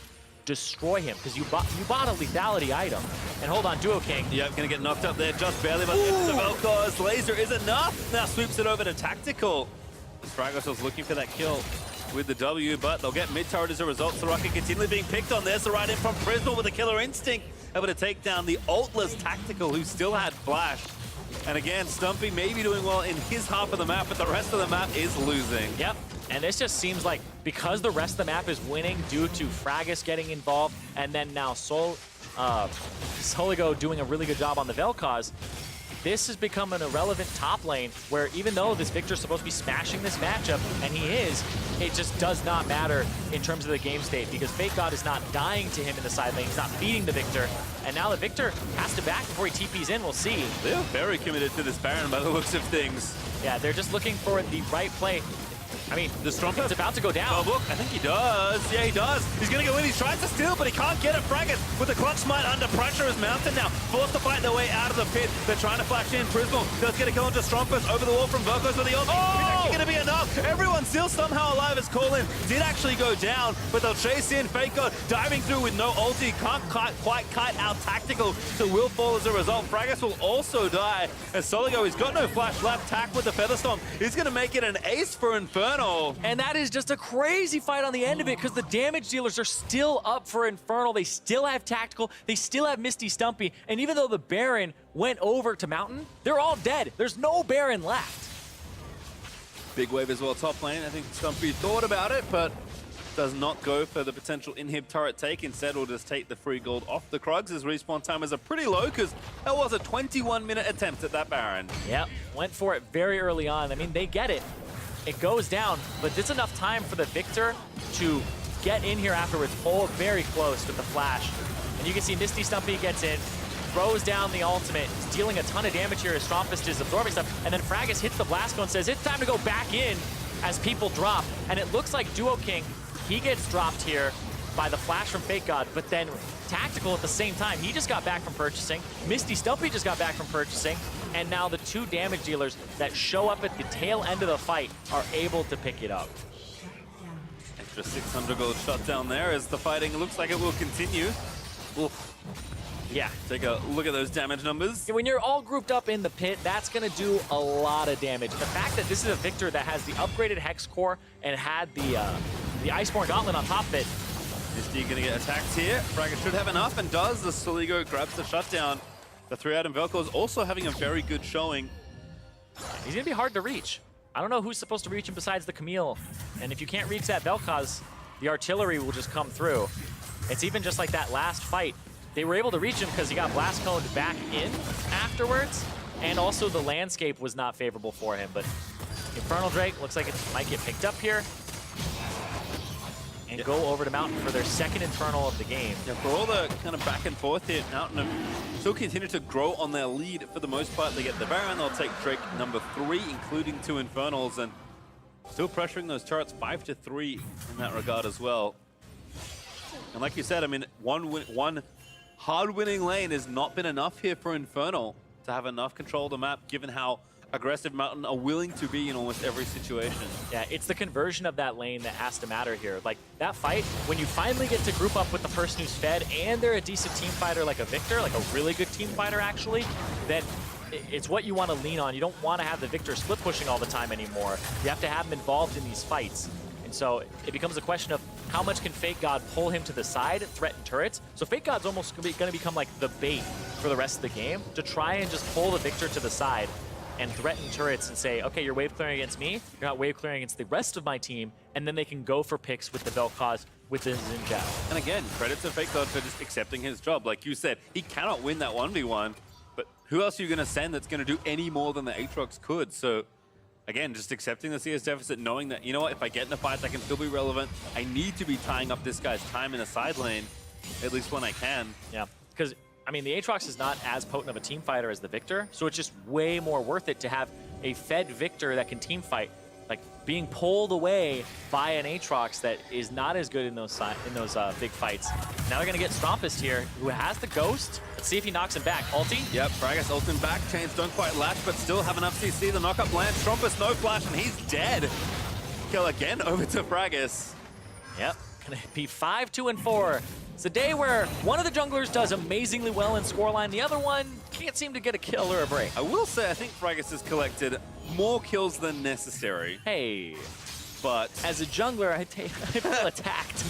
destroy him because you bought a lethality item. And hold on, Duo King. Yep, gonna get knocked up there just barely, but the Vel'Koz laser is enough. Now sweeps it over to Tactical. Fraggus was looking for that kill with the W, but they'll get mid turret as a result. Soraka continually being picked on. There's the right in from Prismal with a killer instinct, able to take down the ultless Tactical, who still had flash. And again, Stumpy may be doing well in his half of the map, but the rest of the map is losing. Yep, and this just seems like because the rest of the map is winning due to Fraggus getting involved, and then now Soligo doing a really good job on the Vel'Koz, this has become an irrelevant top lane where even though this Victor's supposed to be smashing this matchup, and he is, it just does not matter in terms of the game state because Fate God is not dying to him in the side lane. He's not beating the Victor. And now the Victor has to back before he TPs in. We'll see. They're very committed to this Baron by the looks of things. Yeah, they're just looking for the right play. I mean, the Strumpet, it's about to go down. Oh, look, I think he does. Yeah, he does. He's going to go in. He tries to steal, but he can't get it. Fraggus with the clutch smite under pressure is Mountain now. Forced to fight their way out of the pit. They're trying to flash in. Prismal does get a kill onto Strumpet over the wall from Vel'Koz with the ult. Oh! It's actually going to be enough. Everyone's still somehow alive as Call-In did actually go down, but they'll chase in. Fate God diving through with no ulti. Can't quite kite out Tactical, so will fall as a result. Fraggus will also die as Soligo, he's got no flash left. Tack with the Featherstorm. He's going to make it an ace for Infernal. And that is just a crazy fight on the end of it because the damage dealers are still up for Infernal. They still have Tactical. They still have Misty Stumpy. And even though the Baron went over to Mountain, they're all dead. There's no Baron left. Big wave as well top lane. I think Stumpy thought about it, but does not go for the potential inhib turret take. Instead, will just take the free gold off the Krugs as respawn timers are pretty low because that was a 21-minute attempt at that Baron. Yep, went for it very early on. I mean, they get it. It goes down, but it's enough time for the Victor to get in here afterwards. Oh, very close with the flash. And you can see Misty Stumpy gets in, throws down the ultimate, is dealing a ton of damage here as Strompist is absorbing stuff, and then Fraggus hits the blast cone and says, it's time to go back in as people drop. And it looks like Duo King, he gets dropped here by the flash from Fate God, but then Tactical at the same time. He just got back from purchasing. Misty Stumpy just got back from purchasing. And now the 2 damage dealers that show up at the tail end of the fight are able to pick it up. Extra 600 gold shot down there as the fighting looks like it will continue. Oof. Yeah. Take a look at those damage numbers. When you're all grouped up in the pit, that's going to do a lot of damage. The fact that this is a Victor that has the upgraded Hex Core and had the Iceborne Gauntlet on top of it. Misty gonna get attacked here. Fraggus should have enough and does. The Soligo grabs the shutdown. The 3-item Vel'Koz also having a very good showing. He's gonna be hard to reach. I don't know who's supposed to reach him besides the Camille. And if you can't reach that Vel'Koz, the artillery will just come through. It's even just like that last fight. They were able to reach him because he got blast coned back in afterwards. And also the landscape was not favorable for him. But Infernal Drake looks like it might get picked up here. And go over to Mountain for their second Infernal of the game. Yeah, for all the kind of back and forth here, Mountain still continue to grow on their lead for the most part. They get the Baron, they'll take Drake number 3, including 2 Infernals, and still pressuring those turrets 5-3 in that regard as well. And like you said, I mean, one hard winning lane has not been enough here for Infernal to have enough control of the map, given how aggressive Mountain are willing to be in almost every situation. Yeah, it's the conversion of that lane that has to matter here. Like, that fight, when you finally get to group up with the person who's fed and they're a decent team fighter like a Victor, like a really good team fighter actually, then it's what you want to lean on. You don't want to have the Victor split pushing all the time anymore. You have to have him involved in these fights. And so it becomes a question of how much can Fake God pull him to the side, threaten turrets. So Fake God's almost going to become like the bait for the rest of the game to try and just pull the Victor to the side and threaten turrets and say, okay, you're wave clearing against me, you're not wave clearing against the rest of my team, and then they can go for picks with the Vel'Koz, with the Xin. And again, credit to Fake God for just accepting his job. Like you said, he cannot win that 1v1, but who else are you going to send that's going to do any more than the Aatrox could? So again, just accepting the CS deficit, knowing that, you know what, if I get in a fight, I can still be relevant. I need to be tying up this guy's time in a side lane, at least when I can. Yeah, because, I mean, the Aatrox is not as potent of a team fighter as the Victor, so it's just way more worth it to have a fed Victor that can team fight, like being pulled away by an Aatrox that is not as good in those big fights. Now they're going to get Stompist here, who has the Ghost. Let's see if he knocks him back. Ulti? Yep, Fragus ulting back. Chains don't quite latch, but still have enough CC. The knockup lands. Stompist no flash, and he's dead. Kill again over to Fragus. Yep, going to be 5-2 and 4. It's a day where one of the junglers does amazingly well in scoreline, the other one can't seem to get a kill or a break. I will say, I think Fragus has collected more kills than necessary. Hey, But as a jungler, I feel attacked.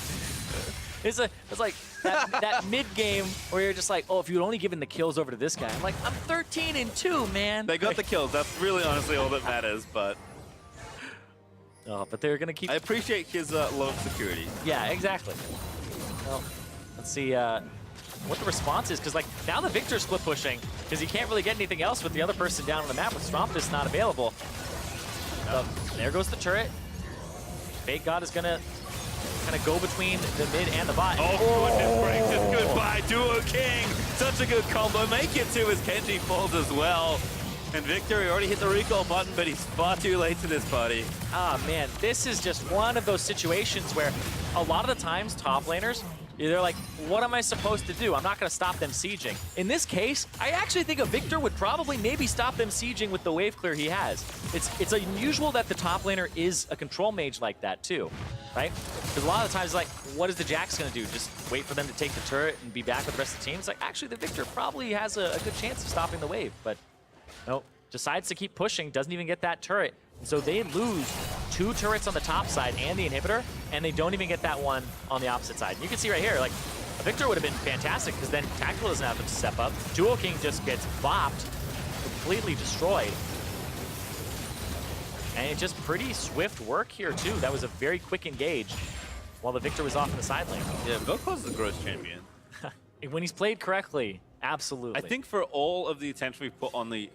It's like that mid-game where you're just like, oh, if you'd only given the kills over to this guy. I'm like, I'm 13 and 2, man. they got the kills. That's really honestly all that matters, but Oh, but they're going to keep... I appreciate his low security. Yeah, exactly. Well, let's see what the response is, because like now the Victor's split pushing, because he can't really get anything else with the other person down on the map with Stompist not available. There goes the turret. Fake God is going to kind of go between the mid and the bot. Oh, goodness gracious, goodbye, Duo King. Such a good combo. Make it two as Kenji falls as well. And Victor, he already hit the recall button, but he's far too late to this party. Ah, man, this is just one of those situations where a lot of the times top laners, they're like, what am I supposed to do? I'm not going to stop them sieging. In this case, I actually think a Victor would probably maybe stop them sieging with the wave clear he has. It's unusual that the top laner is a control mage like that too, right? Because a lot of the times, like, what is the Jax going to do? Just wait for them to take the turret and be back with the rest of the team? It's like, actually, the Victor probably has a good chance of stopping the wave, but nope. Decides to keep pushing, doesn't even get that turret. And so they lose 2 turrets on the top side and the inhibitor, and they don't even get that one on the opposite side. And you can see right here, like, a Victor would have been fantastic because then Tactical doesn't have to step up. Duo King just gets bopped, completely destroyed. And it's just pretty swift work here too. That was a very quick engage while the Victor was off in the side lane. Yeah, Vel'Koz is a gross champion. When he's played correctly, absolutely. I think for all of the attention we've put on the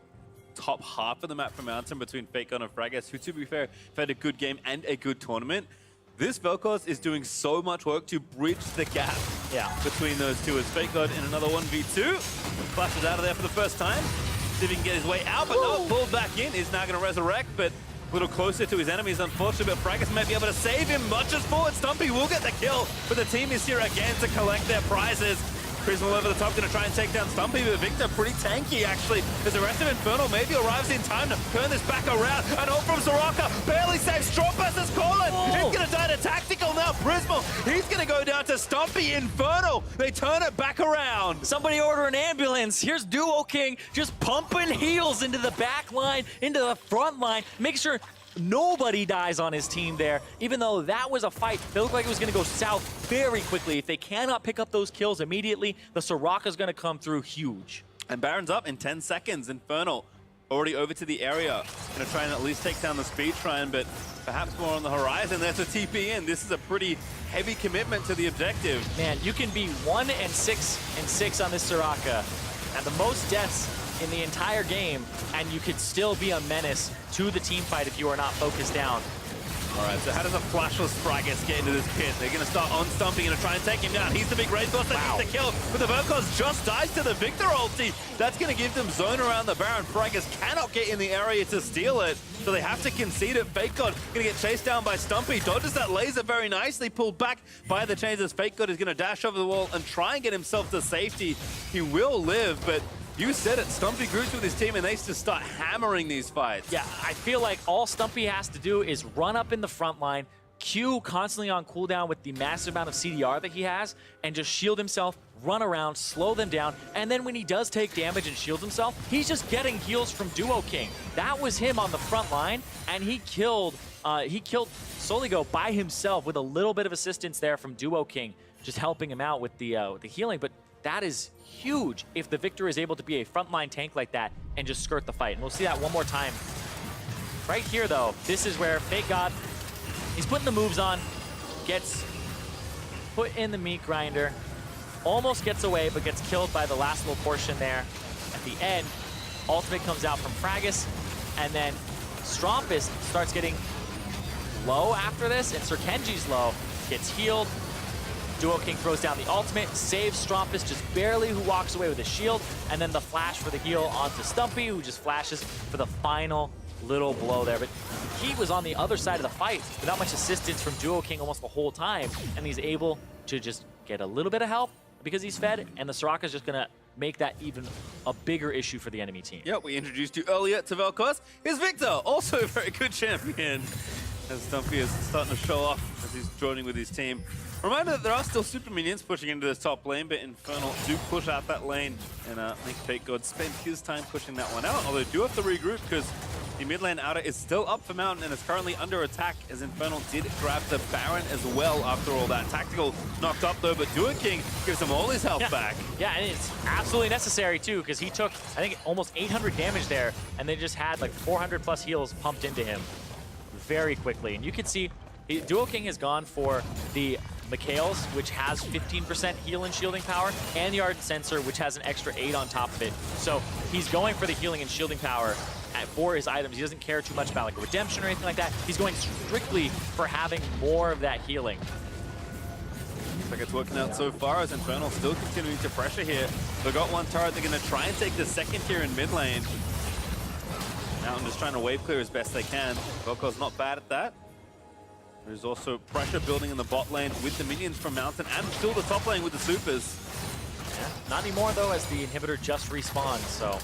top half of the map for Mountain between Fake God and Fragus, who, to be fair, have had a good game and a good tournament, this Vel'Koz is doing so much work to bridge the gap between those two. As Fake God in another 1v2, flashes out of there for the first time. See if he can get his way out, but no, pulled back in. Is now going to resurrect, but a little closer to his enemies, unfortunately, but Fragus may be able to save him. Muches forward. Stumpy will get the kill, but the team is here again to collect their prizes. Prismal over the top, going to try and take down Stumpy, but Victor pretty tanky, actually, as the rest of Infernal maybe arrives in time to turn this back around. An ult from Soraka, barely saves. Strompas is calling. He's going to die to Tactical now. Prismal, he's going to go down to Stumpy. Infernal, they turn it back around. Somebody order an ambulance. Here's Duo King just pumping heals into the back line, into the front line, make sure nobody dies on his team there, even though that was a fight. It looked like it was going to go south very quickly. If they cannot pick up those kills immediately, the Soraka's going to come through huge. And Baron's up in 10 seconds. Infernal already over to the area. Going to try and at least take down the speed shrine, but perhaps more on the horizon. There's a TP in. This is a pretty heavy commitment to the objective. Man, you can be 1-6 on this Soraka at the most deaths in the entire game, and you could still be a menace to the team fight if you are not focused down. All right, so how does a flashless Fragus get into this pit? They're going to start on Stumpy, going to try and take him down. He's the big raid boss that needs the kill, but the Vel'Koz just dies to the Victor ulti. That's going to give them zone around the Baron. Fragus cannot get in the area to steal it, so they have to concede it. Fake God going to get chased down by Stumpy. Dodges that laser very nicely, pulled back by the chains as Fake God is going to dash over the wall and try and get himself to safety. He will live, but You said it, Stumpy groups with his team and they just start hammering these fights. Yeah, I feel like all Stumpy has to do is run up in the front line, Q constantly on cooldown with the massive amount of CDR that he has, and just shield himself, run around, slow them down, and then when he does take damage and shields himself, he's just getting heals from Duo King. That was him on the front line, and he killed Soligo by himself with a little bit of assistance there from Duo King, just helping him out with the healing. But that is huge if the Victor is able to be a frontline tank like that and just skirt the fight. And we'll see that one more time. Right here, though, this is where Fake God, he's putting the moves on, gets put in the meat grinder, almost gets away, but gets killed by the last little portion there. At the end, ultimate comes out from Fragus, and then Strompus starts getting low after this, and Scoutg's low, gets healed. Duo King throws down the ultimate, saves Strompus just barely, who walks away with a shield, and then the flash for the heal onto Stumpy, who just flashes for the final little blow there. But he was on the other side of the fight without much assistance from Duo King almost the whole time, and he's able to just get a little bit of help because he's fed, and the Soraka's just gonna make that even a bigger issue for the enemy team. Yeah, we introduced you earlier to Vel'Koz. Here's Victor, also a very good champion. As Stumpy is starting to show off as he's joining with his team. Reminder that there are still super minions pushing into this top lane, but Infernal do push out that lane, and I think Fake God spent his time pushing that one out, although do have to regroup because the mid lane outer is still up for Mountain and is currently under attack as Infernal did grab the Baron as well after all that. Tactical knocked up though, but Duo King gives him all his health back. Yeah, and it's absolutely necessary too, because he took, I think, almost 800 damage there, and they just had like 400 plus heals pumped into him very quickly. And you can see Duo King has gone for the Mikhail's, which has 15% heal and shielding power, and the Ardent Sensor, which has an extra 8 on top of it. So he's going for the healing and shielding power for his items. He doesn't care too much about like a redemption or anything like that. He's going strictly for having more of that healing. Looks like it's working out so far as Infernal still continuing to pressure here. They've got one turret, they're going to try and take the second here in mid lane. Mountain just trying to wave clear as best they can. Vel'Koz not bad at that. There's also pressure building in the bot lane with the minions from Mountain and still the top lane with the supers. Yeah, not anymore though, as the inhibitor just respawned. So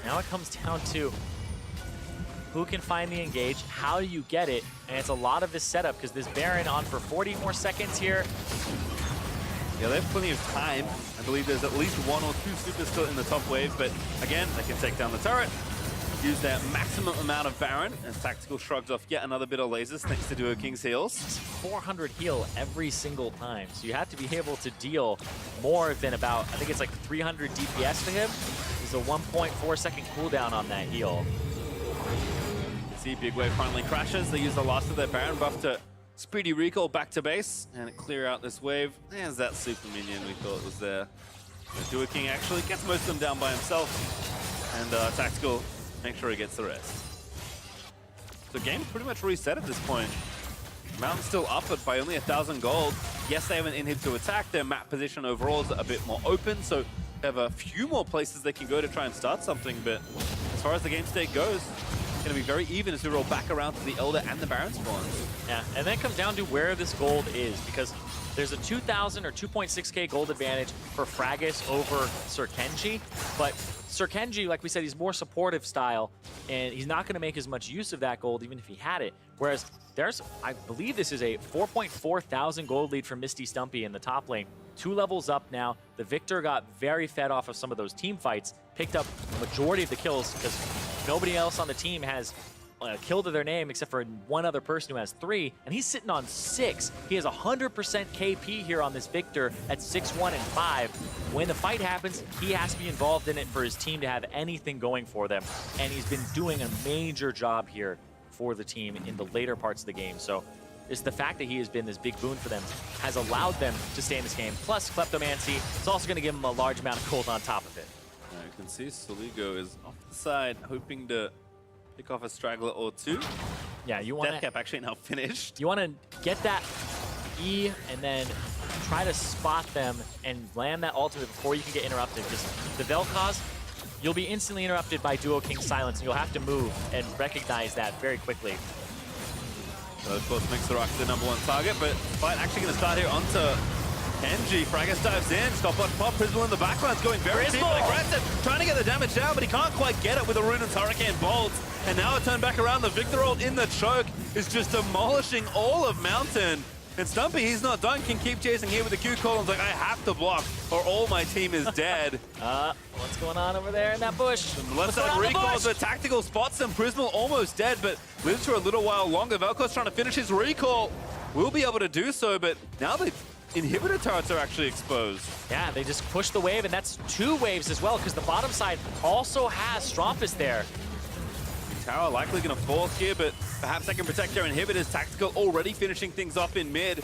now it comes down to who can find the engage, how do you get it, and it's a lot of this setup because this Baron on for 40 more seconds here. Yeah, they have plenty of time. I believe there's at least 1 or 2 supers still in the top wave, but again, they can take down the turret. Use their maximum amount of Baron as Tactical shrugs off yet another bit of lasers thanks to Duo King's heals. 400 heal every single time, so you have to be able to deal more than about, I think it's like 300 DPS to him. There's a 1.4 second cooldown on that heal. You see Big Wave finally crashes. They use the last of their Baron buff to speedy recall back to base and clear out this wave. There's that super minion we thought was there. Duo King actually gets most of them down by himself, and Tactical make sure he gets the rest. So game's pretty much reset at this point. Mountain's still up, but by only 1,000 gold. Yes, they have an inhib to attack. Their map position overall is a bit more open, so they have a few more places they can go to try and start something. But as far as the game state goes, it's going to be very even as we roll back around to the Elder and the Baron spawns. Yeah, and then it comes down to where this gold is, because there's a 2,000 or 2.6k gold advantage for Fragus over Scoutg, but Scoutg, like we said, he's more supportive style, and he's not going to make as much use of that gold even if he had it. Whereas there's, I believe this is a 4.4 thousand gold lead for Misty Stumpy in the top lane. 2 levels up now. The Victor got very fed off of some of those team fights, picked up the majority of the kills because nobody else on the team has killed to their name except for one other person who has 3, and he's sitting on 6. He has 100% KP here on this Victor at 6-1 and 5. When the fight happens, he has to be involved in it for his team to have anything going for them, and he's been doing a major job here for the team in the later parts of the game. So it's the fact that he has been this big boon for them has allowed them to stay in this game. Plus Kleptomancy is also going to give him a large amount of gold on top of it. You can see Soligo is off the side, hoping to pick off a straggler or 2. Yeah, you want Deathcap actually now finished. You want to get that E and then try to spot them and land that ultimate before you can get interrupted. Because the Vel'Koz, you'll be instantly interrupted by Duo King's silence, and you'll have to move and recognize that very quickly. So of course makes the Rock the #1 target, but fight actually going to start here onto Kenji, Fragus dives in, stopwatch pop, Prismal in the backline's going very deep and aggressive, trying to get the damage down, but he can't quite get it with the Runaan's Hurricane Bolts. And now a turn back around, the Victor ult in the choke is just demolishing all of Mountain. And Stumpy, he's not done, can keep chasing here with the Q call. He's like, I have to block or all my team is dead. What's going on over there in that bush? Left side recalls, but Tactical spots him. Prismal almost dead, but lives for a little while longer. Velko's trying to finish his recall. Will be able to do so, but now the inhibitor turrets are actually exposed. Yeah, they just push the wave, and that's 2 waves as well, because the bottom side also has Strompus there. Tower likely going to fall here, but perhaps they can protect their inhibitors. Tactical already finishing things off in mid.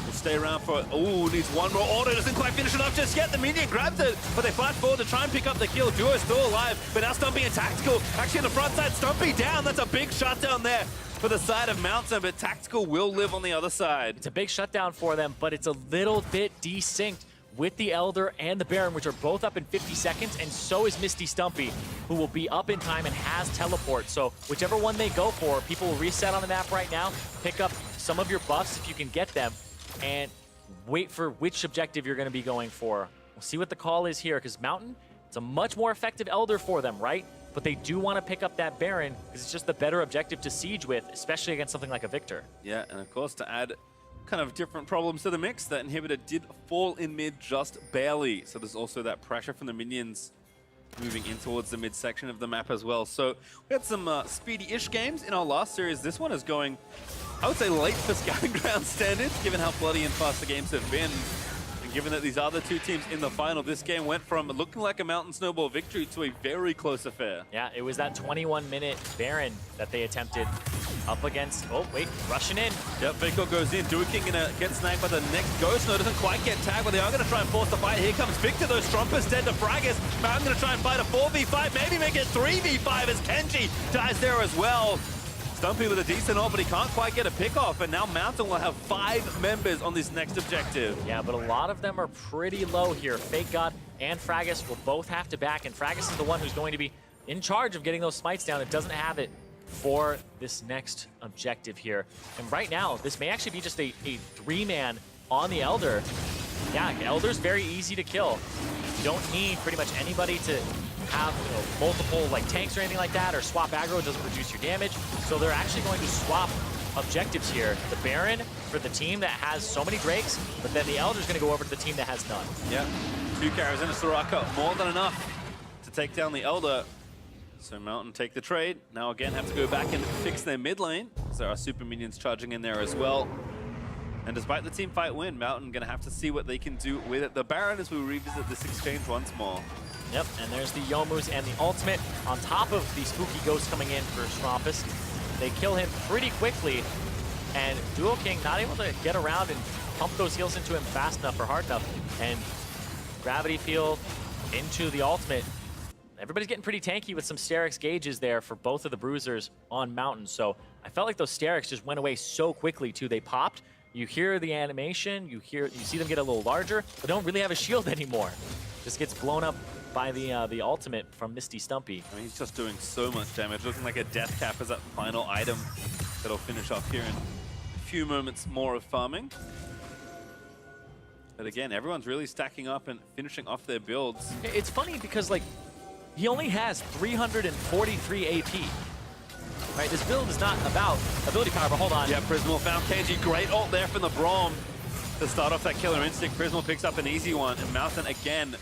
Will stay around for, needs one more auto, doesn't quite finish it off just yet. The minion grabs it, but they flash forward to try and pick up the kill. Duo is still alive, but now Stumpy and Tactical actually on the front side. Stumpy down, that's a big shutdown there for the side of Mountain, but Tactical will live on the other side. It's a big shutdown for them, but it's a little bit desynced with the Elder and the Baron, which are both up in 50 seconds, and so is Misty Stumpy, who will be up in time and has teleport. So whichever one they go for, people will reset on the map right now, pick up some of your buffs if you can get them, and wait for which objective you're going to be going for. We'll see what the call is here, because Mountain, it's a much more effective Elder for them, right? But they do want to pick up that Baron, because it's just the better objective to siege with, especially against something like a Victor. Yeah, and of course to add kind of different problems to the mix, that inhibitor did fall in mid just barely. So there's also that pressure from the minions moving in towards the mid section of the map as well. So we had some speedy-ish games in our last series. This one is going, I would say, late for Scouting Ground standards, given how bloody and fast the games have been. And given that these other 2 teams in the final, this game went from looking like a Mountain Snowball victory to a very close affair. Yeah, it was that 21-minute Baron that they attempted up against, rushing in. Yep, Faco goes in. King gonna get sniped by the next Ghost. No, doesn't quite get tagged, but they are gonna try and force the fight. Here comes Victor, though. Strompus dead to Fragus. Mountain gonna try and fight a 4v5, maybe make it 3v5 as Kenji dies there as well. Stumpy with a decent ult, but he can't quite get a pick off, and now Mountain will have 5 members on this next objective. Yeah, but a lot of them are pretty low here. Fake God and Fragus will both have to back, and Fragus is the one who's going to be in charge of getting those smites down. It doesn't have it for this next objective here. And right now, this may actually be just a 3-man on the Elder. Yeah, Elder's very easy to kill. You don't need pretty much anybody to have multiple tanks or anything like that, or swap aggro. It doesn't reduce your damage. So they're actually going to swap objectives here. The Baron for the team that has so many Drakes, but then the Elder's going to go over to the team that has none. Yeah, 2 carries in a Soraka, more than enough to take down the Elder. So Mountain take the trade. Now again have to go back and fix their mid lane. So there are super minions charging in there as well. And despite the team fight win, Mountain gonna have to see what they can do with it. The Baron as we revisit this exchange once more. Yep, and there's the Youmu's and the ultimate on top of the spooky ghost coming in for Strompus. They kill him pretty quickly, and Duo King not able to get around and pump those heals into him fast enough or hard enough. And gravity field into the ultimate. Everybody's getting pretty tanky with some Sterix gauges there for both of the Bruisers on Mountain. So I felt like those Sterix just went away so quickly too. They popped. You hear the animation, you see them get a little larger, but they don't really have a shield anymore. Just gets blown up by the ultimate from Misty Stumpy. I mean, he's just doing so much damage, looking like a death cap as that final item that'll finish off here in a few moments more of farming. But again, everyone's really stacking up and finishing off their builds. It's funny because he only has 343 AP. Right, this build is not about ability power, but hold on. Yeah, Prismal found Kenji. Great ult there from the Braum to start off that killer instinct. Prismal picks up an easy one, and Mountain again,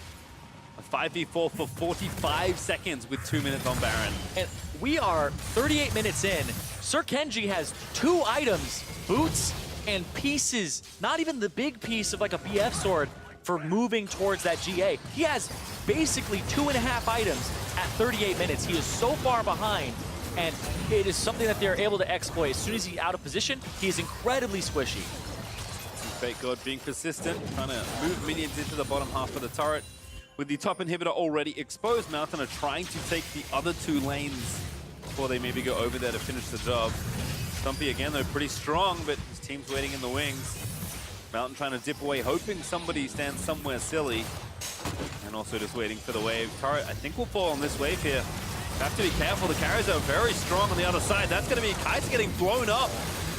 a 5v4 for 45 seconds with 2 minutes on Baron. And we are 38 minutes in. Sir Kenji has 2 items, boots and pieces, not even the big piece of a BF sword for moving towards that GA. He has basically 2.5 items at 38 minutes. He is so far behind, and it is something that they're able to exploit. As soon as he's out of position, he is incredibly squishy. Fake God being persistent, trying to move minions into the bottom half of the turret. With the top inhibitor already exposed, Mountain are trying to take the other 2 lanes before they maybe go over there to finish the job. Stumpy again, though, pretty strong, but his team's waiting in the wings. Mountain trying to dip away, hoping somebody stands somewhere silly. And also just waiting for the wave. Turret, I think, will fall on this wave here. Have to be careful. The carries are very strong on the other side. That's going to be Kite's getting blown up.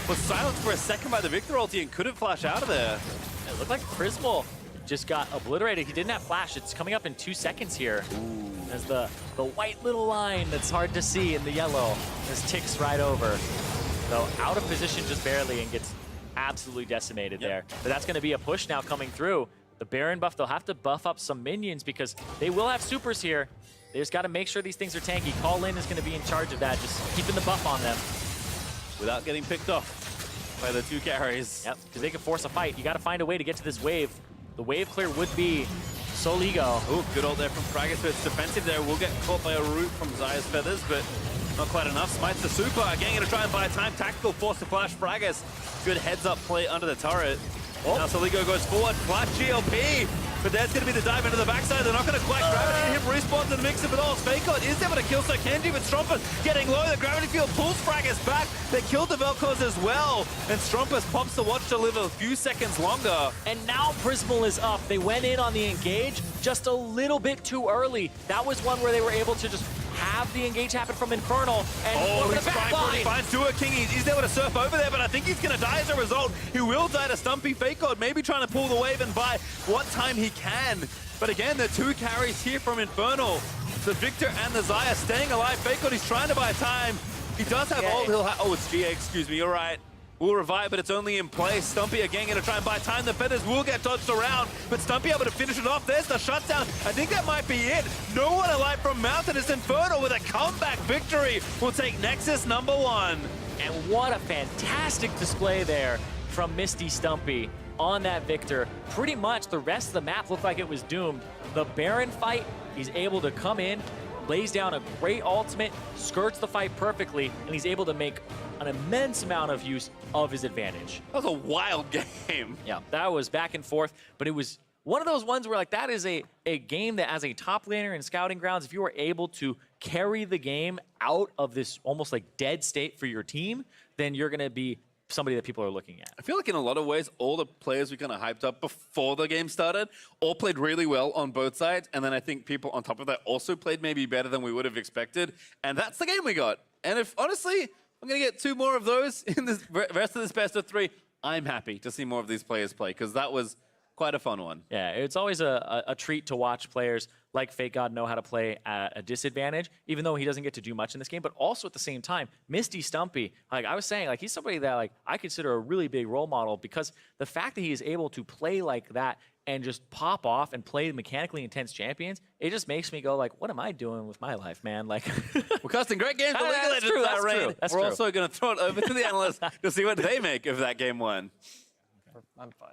Was silenced for a second by the Victor ulti and couldn't flash out of there. It looked like Prismal just got obliterated. He didn't have flash. It's coming up in 2 seconds here. Ooh. As the white little line that's hard to see in the yellow just ticks right over. So out of position just barely and gets absolutely decimated there. But that's going to be a push now coming through. The Baron buff, they'll have to buff up some minions because they will have supers here. They just got to make sure these things are tanky. Call-In is going to be in charge of that, just keeping the buff on them. Without getting picked off by the 2 carries. Yep, because they can force a fight. You got to find a way to get to this wave. The wave clear would be Soligo. Oh, good ult there from Fragus, but it's defensive there. Will get caught by a root from Zaya's feathers, but not quite enough. Smites the super. Again, going to try and buy time. Tactical force to flash Fragus. Good heads-up play under the turret. Oh. Now Soligo goes forward. Flash GLP. But there's going to be the dive into the backside. They're not going to quite gravity. Him respawns in the mix of it all. Fakot is able to kill Kenji, but Strumpus getting low. The gravity field pulls Fragus back. They killed the Vel'Koz as well. And Strumpus pops the watch to live a few seconds longer. And now Prismal is up. They went in on the engage just a little bit too early. That was one where they were able to just have the engage happen from Infernal. And he's trying for it. He finds Dua King. He's able to surf over there, but I think he's going to die as a result. He will die to Stumpy. Fakot maybe trying to pull the wave and buy what time he can. But again, the 2 carries here from Infernal. The Victor and the Zaya staying alive. Fakot, he's trying to buy time. He does have ult. Oh, it's GA, excuse me. You're right. Will revive, but it's only in place. Stumpy again going to try and buy time. The feathers will get dodged around, but Stumpy able to finish it off. There's the shutdown. I think that might be it. No one alive from Mountain is Infernal with a comeback victory. Will take Nexus #1. And what a fantastic display there from Misty Stumpy on that Victor. Pretty much the rest of the map looked like it was doomed. The Baron fight, he's able to come in, lays down a great ultimate, skirts the fight perfectly, and he's able to make an immense amount of use of his advantage. That was a wild game. Yeah, that was back and forth, but it was one of those ones where like that is a game that as a top laner in Scouting Grounds, if you are able to carry the game out of this almost like dead state for your team, then you're going to be somebody that people are looking at. I feel like in a lot of ways, all the players we kind of hyped up before the game started all played really well on both sides. And then I think people on top of that also played maybe better than we would have expected. And that's the game we got. And if honestly, I'm going to get 2 more of those in the rest of this best of 3, I'm happy to see more of these players play because that was quite a fun one. Yeah, it's always a treat to watch players like Fake God know how to play at a disadvantage, even though he doesn't get to do much in this game. But also at the same time, Misty Stumpy, like I was saying, like he's somebody that like I consider a really big role model because the fact that he is able to play like that and just pop off and play mechanically intense champions, it just makes me go like, what am I doing with my life, man? Like, we're casting great games. That's true. That's we're true. also going to throw it over to the analysts to see what they make of that game 1. I'm fine.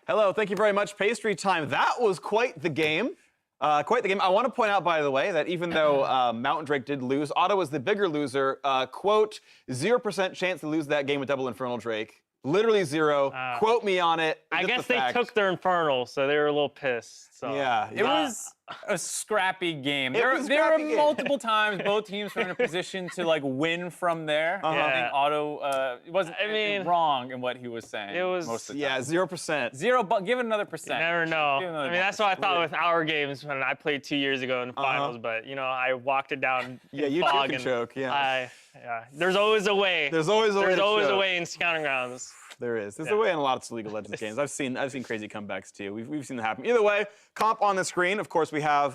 Hello, thank you very much, Pastry Time. That was quite the game. I want to point out, by the way, that even though Mountain Drake did lose, Otto was the bigger loser. Quote, 0% chance to lose that game with double Infernal Drake. Literally 0. Quote me on it. I guess they took their Infernal, so they were a little pissed. So. Yeah. It was a scrappy game. There were multiple times both teams were in a position to like win from there. I think Otto wasn't wrong in what he was saying. It was most of the time. 0%. 0, but give it another percent. You never know. Give it another I mean, that's what I thought with our games when I played 2 years ago in the finals. But you know, I walked it down. Yeah, you fog can choke. Yeah. There's always a way. There's always a way. There's always a way in Scouting Grounds. There is. There's a way in a lot of League of Legends games. I've seen crazy comebacks too. We've seen that happen. Either way, comp on the screen. Of course, we have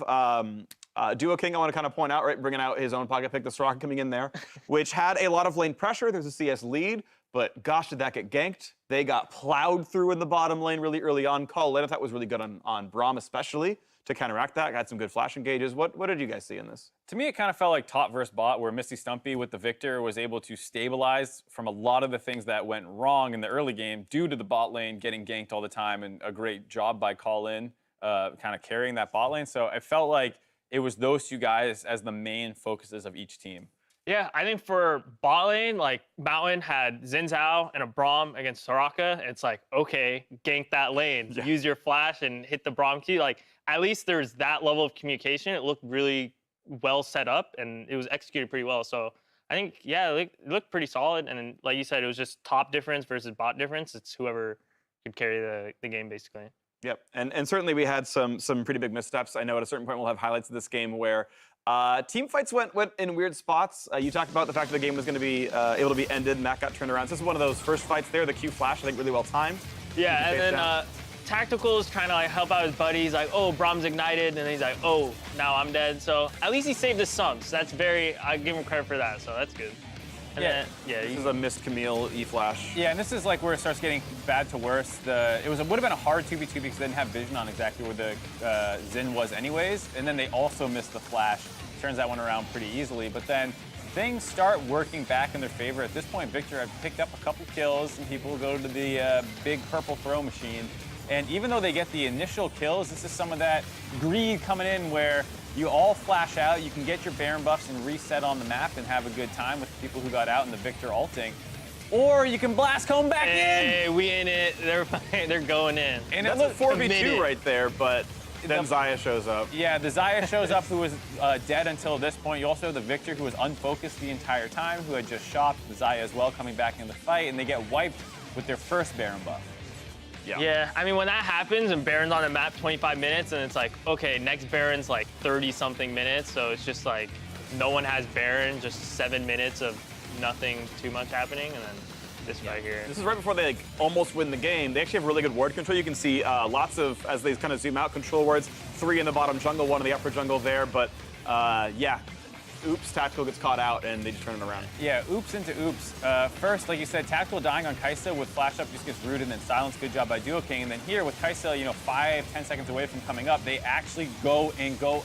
Duo King. I want to kind of point out, right, bringing out his own pocket pick, the Straka coming in there, which had a lot of lane pressure. There's a CS lead, but gosh, did that get ganked? They got plowed through in the bottom lane really early on. Call-In, I thought was really good on Braum, especially to counteract that. Got some good flash engages. What did you guys see in this? To me, it kind of felt like top versus bot, where Misty Stumpy with the Victor was able to stabilize from a lot of the things that went wrong in the early game due to the bot lane getting ganked all the time, and a great job by Call-In kind of carrying that bot lane. So it felt like it was those 2 guys as the main focuses of each team. Yeah, I think for bot lane, like Mountain had Xin Zhao and a Braum against Soraka. It's like, okay, gank that lane. Use your flash and hit the Braum key. Like, at least there's that level of communication. It looked really well set up, and it was executed pretty well. So I think, yeah, it looked pretty solid. And like you said, it was just top difference versus bot difference. It's whoever could carry the game, basically. Yep, and certainly we had some pretty big missteps. I know at a certain point we'll have highlights of this game where team fights went in weird spots. You talked about the fact that the game was going to be able to be ended, and that got turned around. So this is one of those first fights there. The Q flash, I think, really well timed. Yeah, and Face then down. Tactical is trying to like help out his buddies, like, oh, Brahm's ignited, and then he's like, oh, now I'm dead. So at least he saved his sums. That's I give him credit for that, so that's good. And Yeah. then, yeah, This is a missed Camille E-flash. Yeah, and this is like where it starts getting bad to worse. It would have been a hard 2v2 because they didn't have vision on exactly where the Xin was anyways, and then they also missed the flash. Turns that one around pretty easily, but then things start working back in their favor. At this point, Victor had picked up a couple kills, and people go to the big purple throw machine. And even though they get the initial kills, this is some of that greed coming in where you all flash out, you can get your Baron buffs and reset on the map and have a good time with the people who got out and the Victor ulting. Or you can blast home back in! Hey, we in it. They're going in. And That's it's a 4v2 committed. right there, but then Xayah shows up. Yeah, the Xayah shows up who was dead until this point. You also have the Victor who was unfocused the entire time, who had just shopped the Xayah as well coming back in the fight, and they get wiped with their first Baron buff. Yeah, I mean, when that happens and Baron's on the map 25 minutes and it's like, okay, next Baron's like 30-something minutes, so it's just like no one has Baron, just 7 minutes of nothing too much happening, and then this right here. This is right before they like almost win the game. They actually have really good ward control. You can see lots of, as they kind of zoom out, control wards. 3 in the bottom jungle, 1 in the upper jungle there, but yeah. Oops, Tactical gets caught out and they just turn it around. Yeah, oops into oops. First, like you said, Tactical dying on Kai'Sa with flash up just gets rooted and then silence. Good job by Duo King. And then here with Kai'Sa, 5-10 seconds away from coming up, they actually go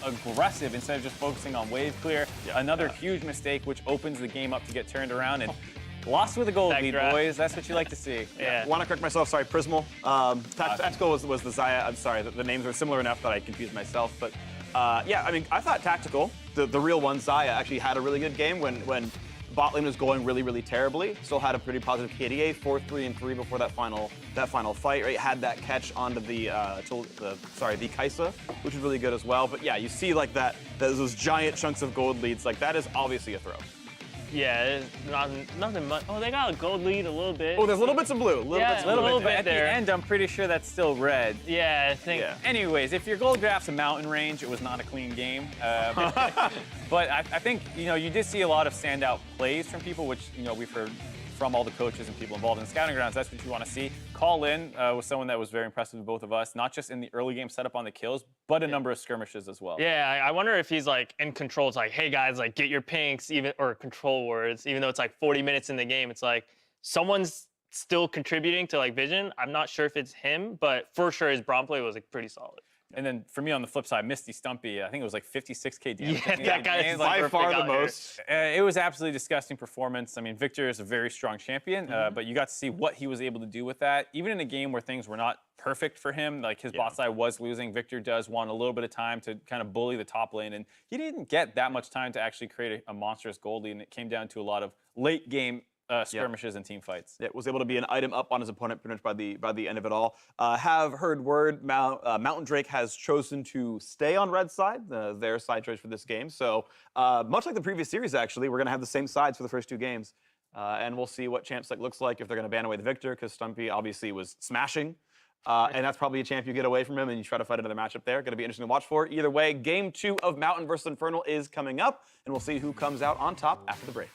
aggressive instead of just focusing on wave clear. Another huge mistake, which opens the game up to get turned around and lost with a gold lead, Backdraft. boys. That's what you like to see. Yeah. Want to correct myself, sorry, Prismal. Tactical was the Xayah. I'm sorry, the names were similar enough that I confused myself. But yeah, I mean, I thought Tactical, the real one, Xayah, actually had a really good game when bot lane was going really, really terribly. Still had a pretty positive KDA, 4-3-3 before that final fight. Right, had that catch onto the Kai'Sa, which was really good as well. But yeah, you see like that those giant chunks of gold leads. Like that is obviously a throw. Yeah, it's nothing much. Oh, they got a gold lead a little bit. Oh, there's little bits of blue. Yeah, a little bit At there. the end, I'm pretty sure that's still red. Yeah, I think. Yeah. Anyways, if your gold graph's a mountain range, it was not a clean game. But I think, you did see a lot of standout plays from people, which, we've heard from all the coaches and people involved in the scouting grounds. That's what you want to see. Call in was someone that was very impressive to both of us, not just in the early game setup on the kills, but a number of skirmishes as well. Yeah, I wonder if he's like in control. It's like, hey guys, like get your pinks, or control wards, even though it's like 40 minutes in the game. It's like someone's still contributing to like vision. I'm not sure if it's him, but for sure his Braum play was like pretty solid. And then for me on the flip side, Misty Stumpy, I think it was like 56k damage. Yeah, that guy is By super far big the out here. most. It was absolutely disgusting performance. I mean, Victor is a very strong champion, but you got to see what he was able to do with that. Even in a game where things were not perfect for him, like his bot side was losing, Victor does want a little bit of time to kind of bully the top lane, and he didn't get that much time to actually create a monstrous gold lead, and it came down to a lot of late game skirmishes and team fights. It was able to be an item up on his opponent pretty much by the end of it all. Have heard word Mountain Drake has chosen to stay on red side, their side choice for this game. So much like the previous series, actually, we're going to have the same sides for the first 2 games. And we'll see what champ select looks like if they're going to ban away the Victor, because Stumpy obviously was smashing. And that's probably a champ you get away from him and you try to fight another matchup there. Going to be interesting to watch for. Either way, game 2 of Mountain versus Infernal is coming up, and we'll see who comes out on top after the break.